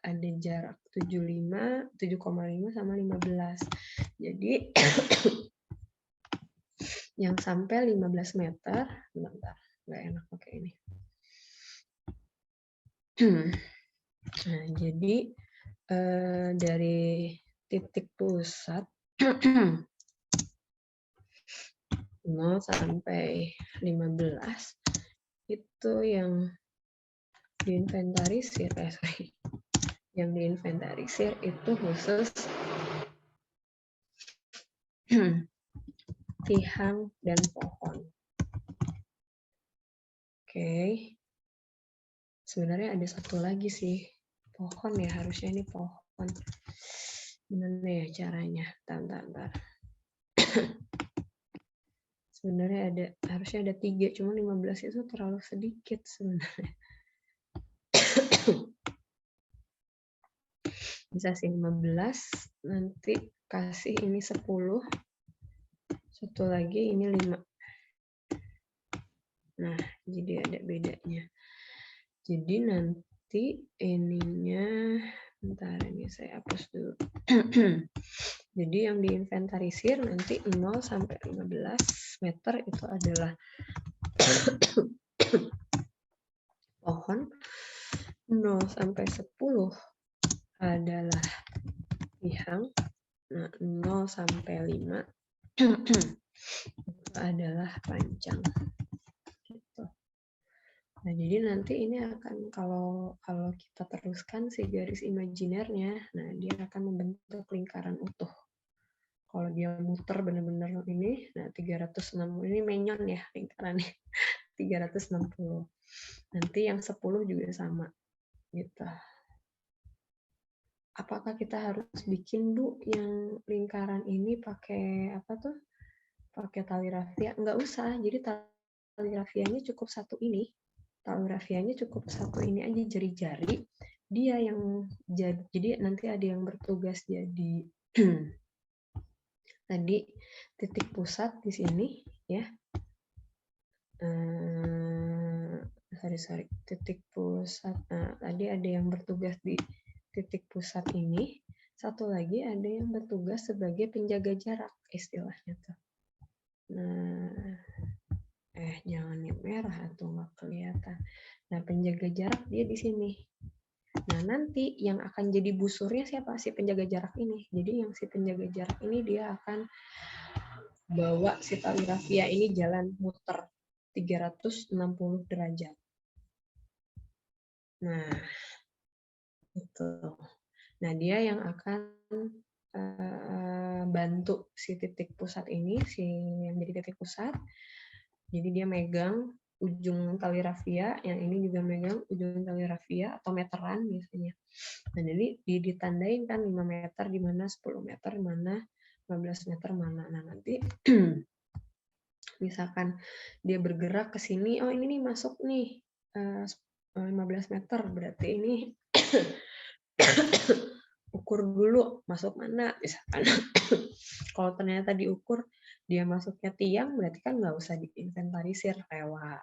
ada jarak 7,5 sama 15. Jadi yang sampai 15 meter, bentar, nggak enak pakai ini. Nah, jadi dari titik pusat 0 sampai 15 itu yang diinventarisir, yang diinventarisir itu khusus tihang dan pohon. Oke. Sebenarnya ada satu lagi sih, pohon ya, harusnya ini pohon. Gimana ya caranya? Bentar. Sebenarnya harusnya ada 3, cuma 15 itu terlalu sedikit sebenarnya. Bisa sih 15, nanti kasih ini 10, satu lagi ini 5. Nah, jadi ada bedanya. Jadi nanti ininya, bentar ini saya hapus dulu. Jadi yang diinventarisir nanti 0 sampai 15 meter itu adalah pohon, 0 sampai 10 adalah tihang, nah 0 sampai 5 itu adalah pancang. Gitu. Nah, jadi nanti ini akan kalau kita teruskan si garis imajinernya, nah dia akan membentuk lingkaran utuh. Kalau dia muter benar-benar ini, nah 360 ini menyon ya lingkarannya, 360. Nanti yang 10 juga sama, gitu. Apakah kita harus bikin, Bu, yang lingkaran ini pakai apa tuh? Pakai tali rafia? Nggak usah, jadi tali rafianya cukup satu ini. Tali rafianya cukup satu ini aja, jari-jari. Dia yang jadi nanti ada yang bertugas jadi tadi titik pusat di sini ya. Titik pusat. Nah, tadi ada yang bertugas di titik pusat ini. Satu lagi ada yang bertugas sebagai penjaga jarak istilahnya tuh. Nah, jangan yang merah atau nggak kelihatan. Nah, penjaga jarak dia di sini. Nah, nanti yang akan jadi busurnya siapa? Si penjaga jarak ini. Jadi yang si penjaga jarak ini dia akan bawa si tali rafia ini jalan muter 360 derajat. Nah, itu. Nah, dia yang akan bantu si titik pusat ini, si yang jadi titik pusat. Jadi dia megang ujung tali rafia, yang ini juga megang ujung tali rafia atau meteran biasanya. Nah, jadi ditandain kan 5 meter di mana, 10 meter di mana, 15 meter mana. Nah, nanti misalkan dia bergerak ke sini, oh ini nih masuk nih 15 meter, berarti ini ukur dulu masuk mana misalkan. Kalau ternyata diukur dia masuknya tiang, berarti kan nggak usah diinventarisir, lewat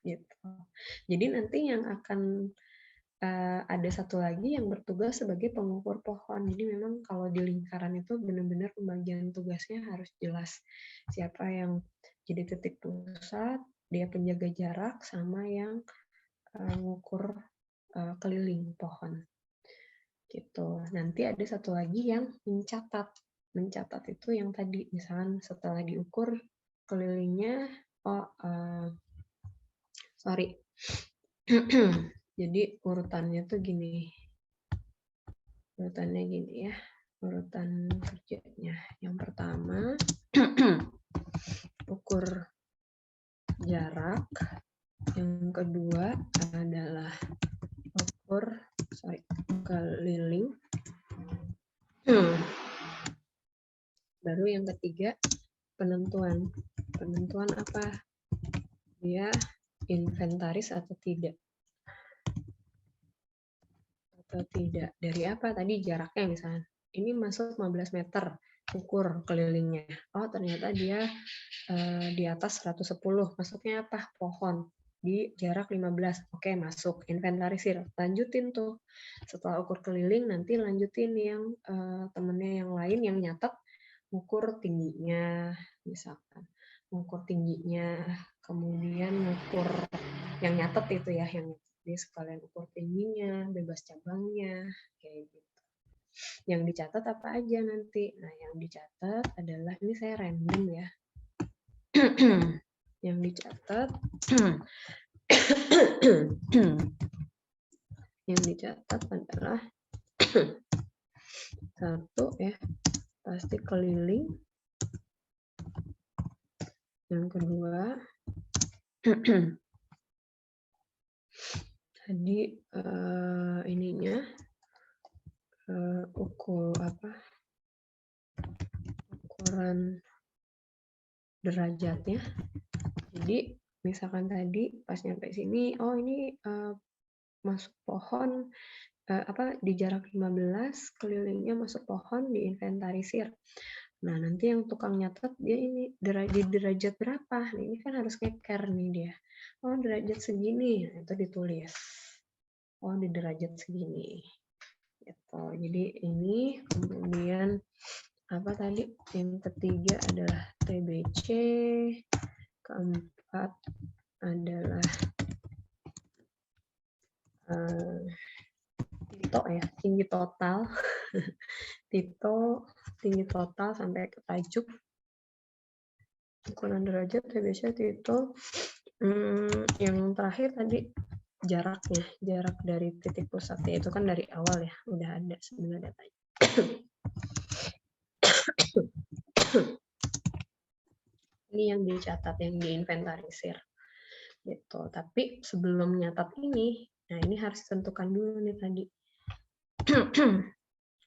gitu. Jadi nanti yang akan ada satu lagi yang bertugas sebagai pengukur pohon. Jadi memang kalau di lingkaran itu benar-benar pembagian tugasnya harus jelas. Siapa yang jadi titik pusat, dia penjaga jarak, sama yang mengukur keliling pohon. Gitu. Nanti ada satu lagi yang mencatat. Mencatat itu yang tadi, misalkan setelah diukur kelilingnya, jadi urutannya tuh gini. Urutannya gini ya. Urutan kerjanya. Yang pertama, ukur jarak. Yang kedua adalah ukur keliling. Baru yang ketiga, penentuan. Penentuan apa? Dia inventaris atau tidak. Atau tidak. Dari apa? Tadi jaraknya misalnya. Ini masuk 15 meter, ukur kelilingnya. Oh, ternyata dia di atas 110. Masuknya apa? Pohon. di jarak 15. Oke, masuk inventarisir. Lanjutin tuh. Setelah ukur keliling nanti lanjutin yang temennya yang lain yang nyatet ukur tingginya misalkan. Ukur tingginya, kemudian ukur yang nyatet itu ya, yang dia sekalian ukur tingginya, bebas cabangnya, kayak gitu. Yang dicatat apa aja nanti? Nah, yang dicatat adalah, ini saya random ya. Yang dicatat yang dicatat adalah satu ya, pasti keliling. Yang kedua tadi ininya ukuran derajatnya. Jadi misalkan tadi pas nyampe sini, oh ini masuk pohon di jarak 15, kelilingnya masuk pohon, diinventarisir. Nah, nanti yang tukang nyatet dia ini di derajat berapa? Nah, ini kan harus ngeker nih dia. Oh, derajat segini. Nah, itu ditulis. Oh, di derajat segini. Gitu. Jadi ini kemudian apa tadi? Yang ketiga adalah TBC, keempat adalah Tito ya, tinggi total. Tito, tinggi total sampai ke tajuk. Ukuran derajat, TBC, Tito. Yang terakhir tadi jaraknya, jarak dari titik pusatnya itu kan dari awal ya, udah ada sebenarnya datanya. Ini yang dicatat, yang diinventarisir. Gitu. Tapi sebelum nyatat ini, nah ini harus tentukan dulu nih tadi.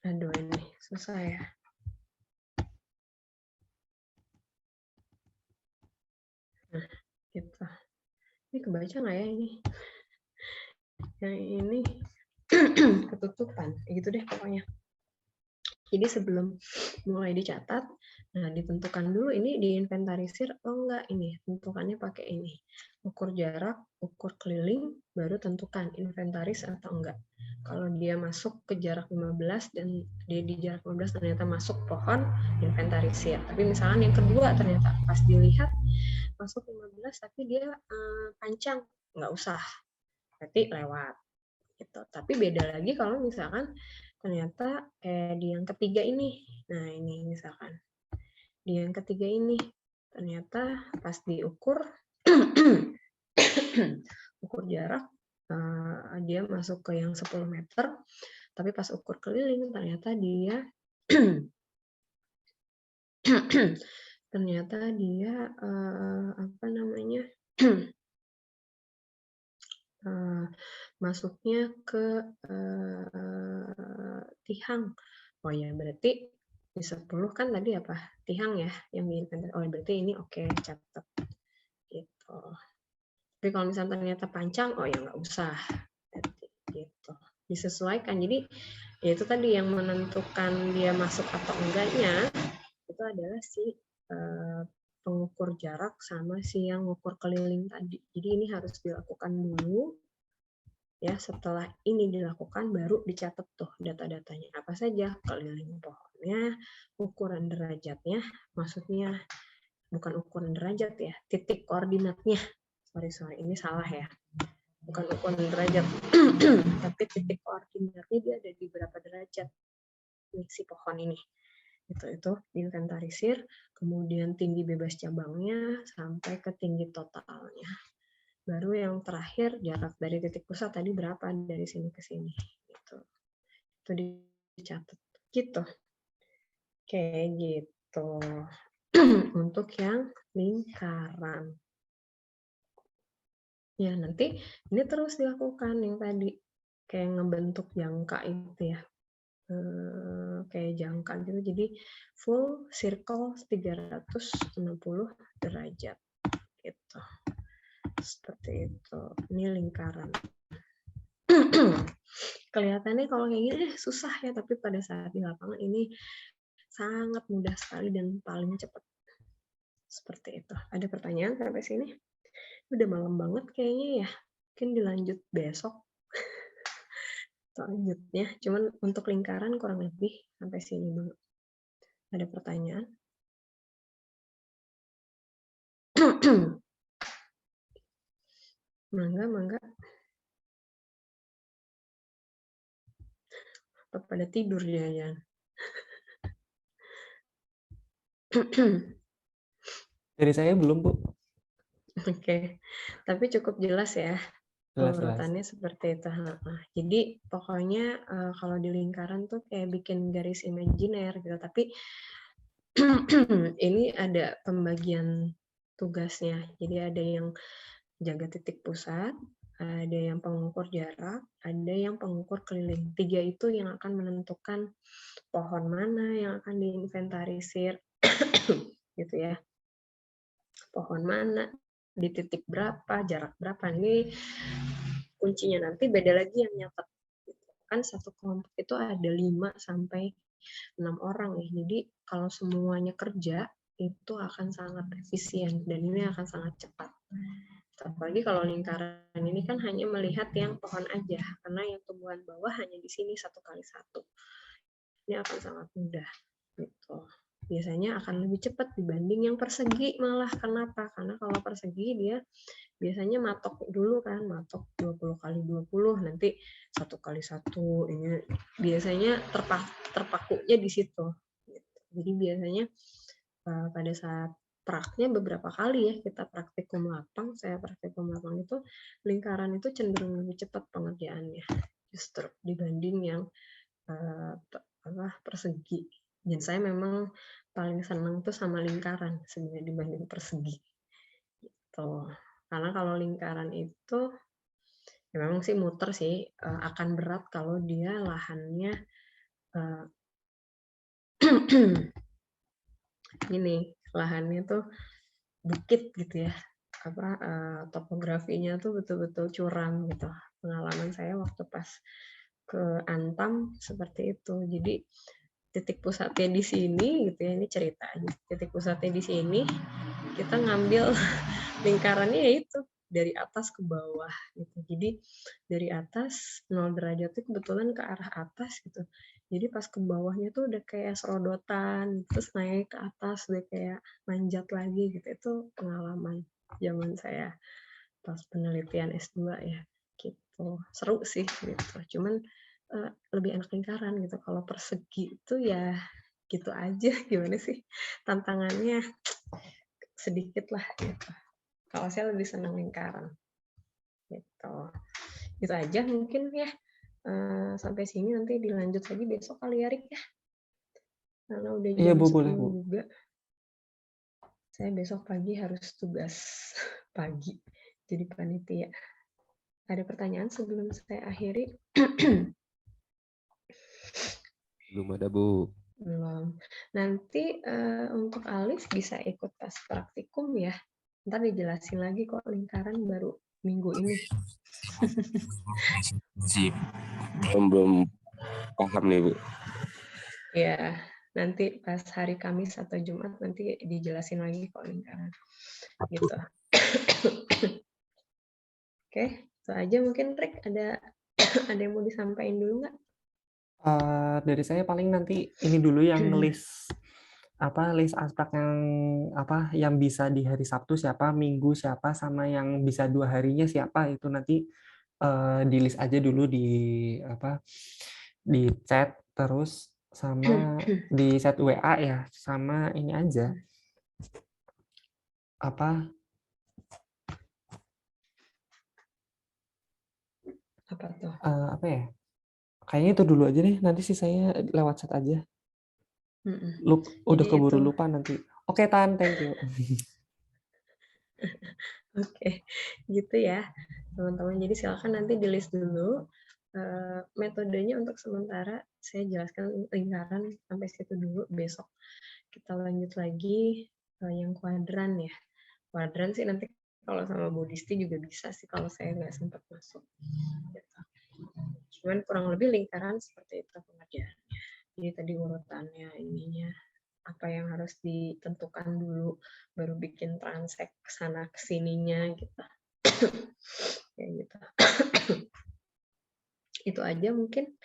Aduh, ini susah ya. Nah, gitu. Ini kebaca nggak ya ini? Yang ini ketutupan, gitu deh pokoknya. Jadi sebelum mulai dicatat, nah ditentukan dulu ini diinventarisir, oh enggak ini, tentukannya pakai ini. Ukur jarak, ukur keliling, baru tentukan inventaris atau enggak. Kalau dia masuk ke jarak 15 dan dia di jarak 15 ternyata masuk pohon, inventarisir. Tapi misalnya yang kedua ternyata pas dilihat masuk 15 tapi dia panjang, nggak usah. Berarti lewat. Gitu. Tapi beda lagi kalau misalkan ternyata di yang ketiga ini, nah ini misalkan di yang ketiga ini ternyata pas diukur ukur jarak dia masuk ke yang 10 meter, tapi pas ukur keliling ternyata dia apa namanya masuknya ke Tihang. Oh ya, berarti di 10 kan tadi apa? Tihang ya yang diinventarisir. Oh, berarti ini oke, catat. Gitu. Tapi kalau misalnya ternyata panjang, oh ya nggak usah. Gitu. Disesuaikan. Jadi ya itu tadi yang menentukan dia masuk atau enggaknya itu adalah si pengukur jarak sama si yang mengukur keliling tadi. Jadi ini harus dilakukan dulu. Ya, setelah ini dilakukan baru dicatat tuh data-datanya. Apa saja? Keliling pohonnya, ukuran derajatnya, maksudnya bukan ukuran derajat ya, titik koordinatnya. Sorry, ini salah ya. Bukan ukuran derajat, tapi titik koordinatnya dia ada di berapa derajat si pohon ini. Itu diinventarisir, kemudian tinggi bebas cabangnya sampai ke tinggi totalnya. Baru yang terakhir jarak dari titik pusat tadi berapa dari sini ke sini gitu. Itu dicatat gitu. Kayak gitu. Untuk yang lingkaran. Ya, nanti ini terus dilakukan yang tadi kayak ngebentuk jangka itu ya. Kayak jangka gitu. Jadi full circle 360 derajat gitu. Seperti itu. Ini lingkaran. Kelihatannya kalau kayak gini susah ya, tapi pada saat di lapangan ini sangat mudah sekali dan paling cepat. Seperti itu. Ada pertanyaan sampai sini? Udah malam banget kayaknya ya. Mungkin dilanjut besok selanjutnya. Cuman untuk lingkaran kurang lebih sampai sini dulu. Ada pertanyaan? Mangga. Apa pada tidur dia? Dari saya belum, Bu. Oke, tapi cukup jelas ya. Jelas-jelas. Urutannya seperti itu. Jadi pokoknya kalau di lingkaran tuh kayak bikin garis imajiner gitu. Tapi ini ada pembagian tugasnya. Jadi ada yang jaga titik pusat, ada yang pengukur jarak, ada yang pengukur keliling. 3 itu yang akan menentukan pohon mana yang akan diinventarisir, gitu ya. Pohon mana, di titik berapa, jarak berapa. Ini kuncinya nanti beda lagi yang nyatet. Kan satu kelompok itu ada 5 sampai 6 orang ya. Jadi kalau semuanya kerja itu akan sangat efisien dan ini akan sangat cepat. Apalagi kalau lingkaran ini kan hanya melihat yang pohon aja, karena yang tumbuhan bawah hanya di sini 1 kali 1. Ini akan sangat mudah gitu. Biasanya akan lebih cepat dibanding yang persegi malah. Kenapa? Karena kalau persegi dia biasanya matok dulu kan, matok 20 kali 20, nanti 1 kali 1. Ini biasanya terpakunya di situ. Jadi biasanya pada saat praknya beberapa kali ya kita praktikum lapang, saya praktikum lapang itu lingkaran itu cenderung lebih cepat pengerjaannya justru dibanding yang persegi. Dan saya memang paling senang tuh sama lingkaran sebenarnya dibanding persegi. Gitu. Karena kalau lingkaran itu ya memang sih muter sih, akan berat kalau dia lahannya ini lahannya tuh bukit gitu ya, topografinya tuh betul-betul curam gitu. Pengalaman saya waktu pas ke Antam seperti itu. Jadi titik pusatnya di sini gitu ya, ini ceritanya. Titik pusatnya di sini, kita ngambil lingkarannya yaitu dari atas ke bawah gitu. Jadi dari atas 0 derajat itu kebetulan ke arah atas gitu. Jadi pas ke bawahnya tuh udah kayak serodotan, terus naik ke atas udah kayak manjat lagi gitu. Itu pengalaman zaman saya pas penelitian S2 ya. Gitu. Seru sih gitu. Cuman lebih enak lingkaran gitu. Kalau persegi itu ya gitu aja, gimana sih? Tantangannya sedikit lah gitu. Kalau saya lebih senang lingkaran. Gitu. Itu aja mungkin ya. Sampai sini nanti dilanjut lagi besok kali ya, Rik ya. Karena udah Iya, jam Bu, 10 boleh, Bu. juga. Saya besok pagi harus tugas pagi. Jadi panitia. Ada pertanyaan sebelum saya akhiri? Belum ada, Bu. Belum. Nanti untuk Alif bisa ikut pas praktikum ya. Ntar dijelasin lagi kok lingkaran baru minggu ini. Sip. Belum paham nih, Bu. Ya, nanti pas hari Kamis atau Jumat nanti dijelasin lagi kok lingkaran. Gitu. Oke, itu aja mungkin Rick. Ada yang mau disampaikan dulu nggak? Dari saya paling nanti ini dulu yang list list aspek yang bisa di hari Sabtu siapa, Minggu siapa, sama yang bisa 2 harinya siapa, itu nanti di list aja dulu di chat, terus sama di chat WA ya, sama ini aja Apa tuh? kayaknya itu dulu aja deh, nanti sih saya lewat chat aja. Udah Jadi keburu itu. lupa nanti. Oke, Tan, thank you. Oke, gitu ya teman-teman. Jadi silakan nanti di list dulu. Metodenya untuk sementara saya jelaskan lingkaran sampai situ dulu. Besok kita lanjut lagi yang kuadran ya. Kuadran sih nanti kalau sama Budisti juga bisa sih kalau saya nggak sempat masuk. Cuman kurang lebih lingkaran seperti itu pengerjaannya. Jadi tadi urutannya ininya apa yang harus ditentukan dulu, baru bikin transek sana kesininya gitu. Kayak gitu. Itu aja mungkin.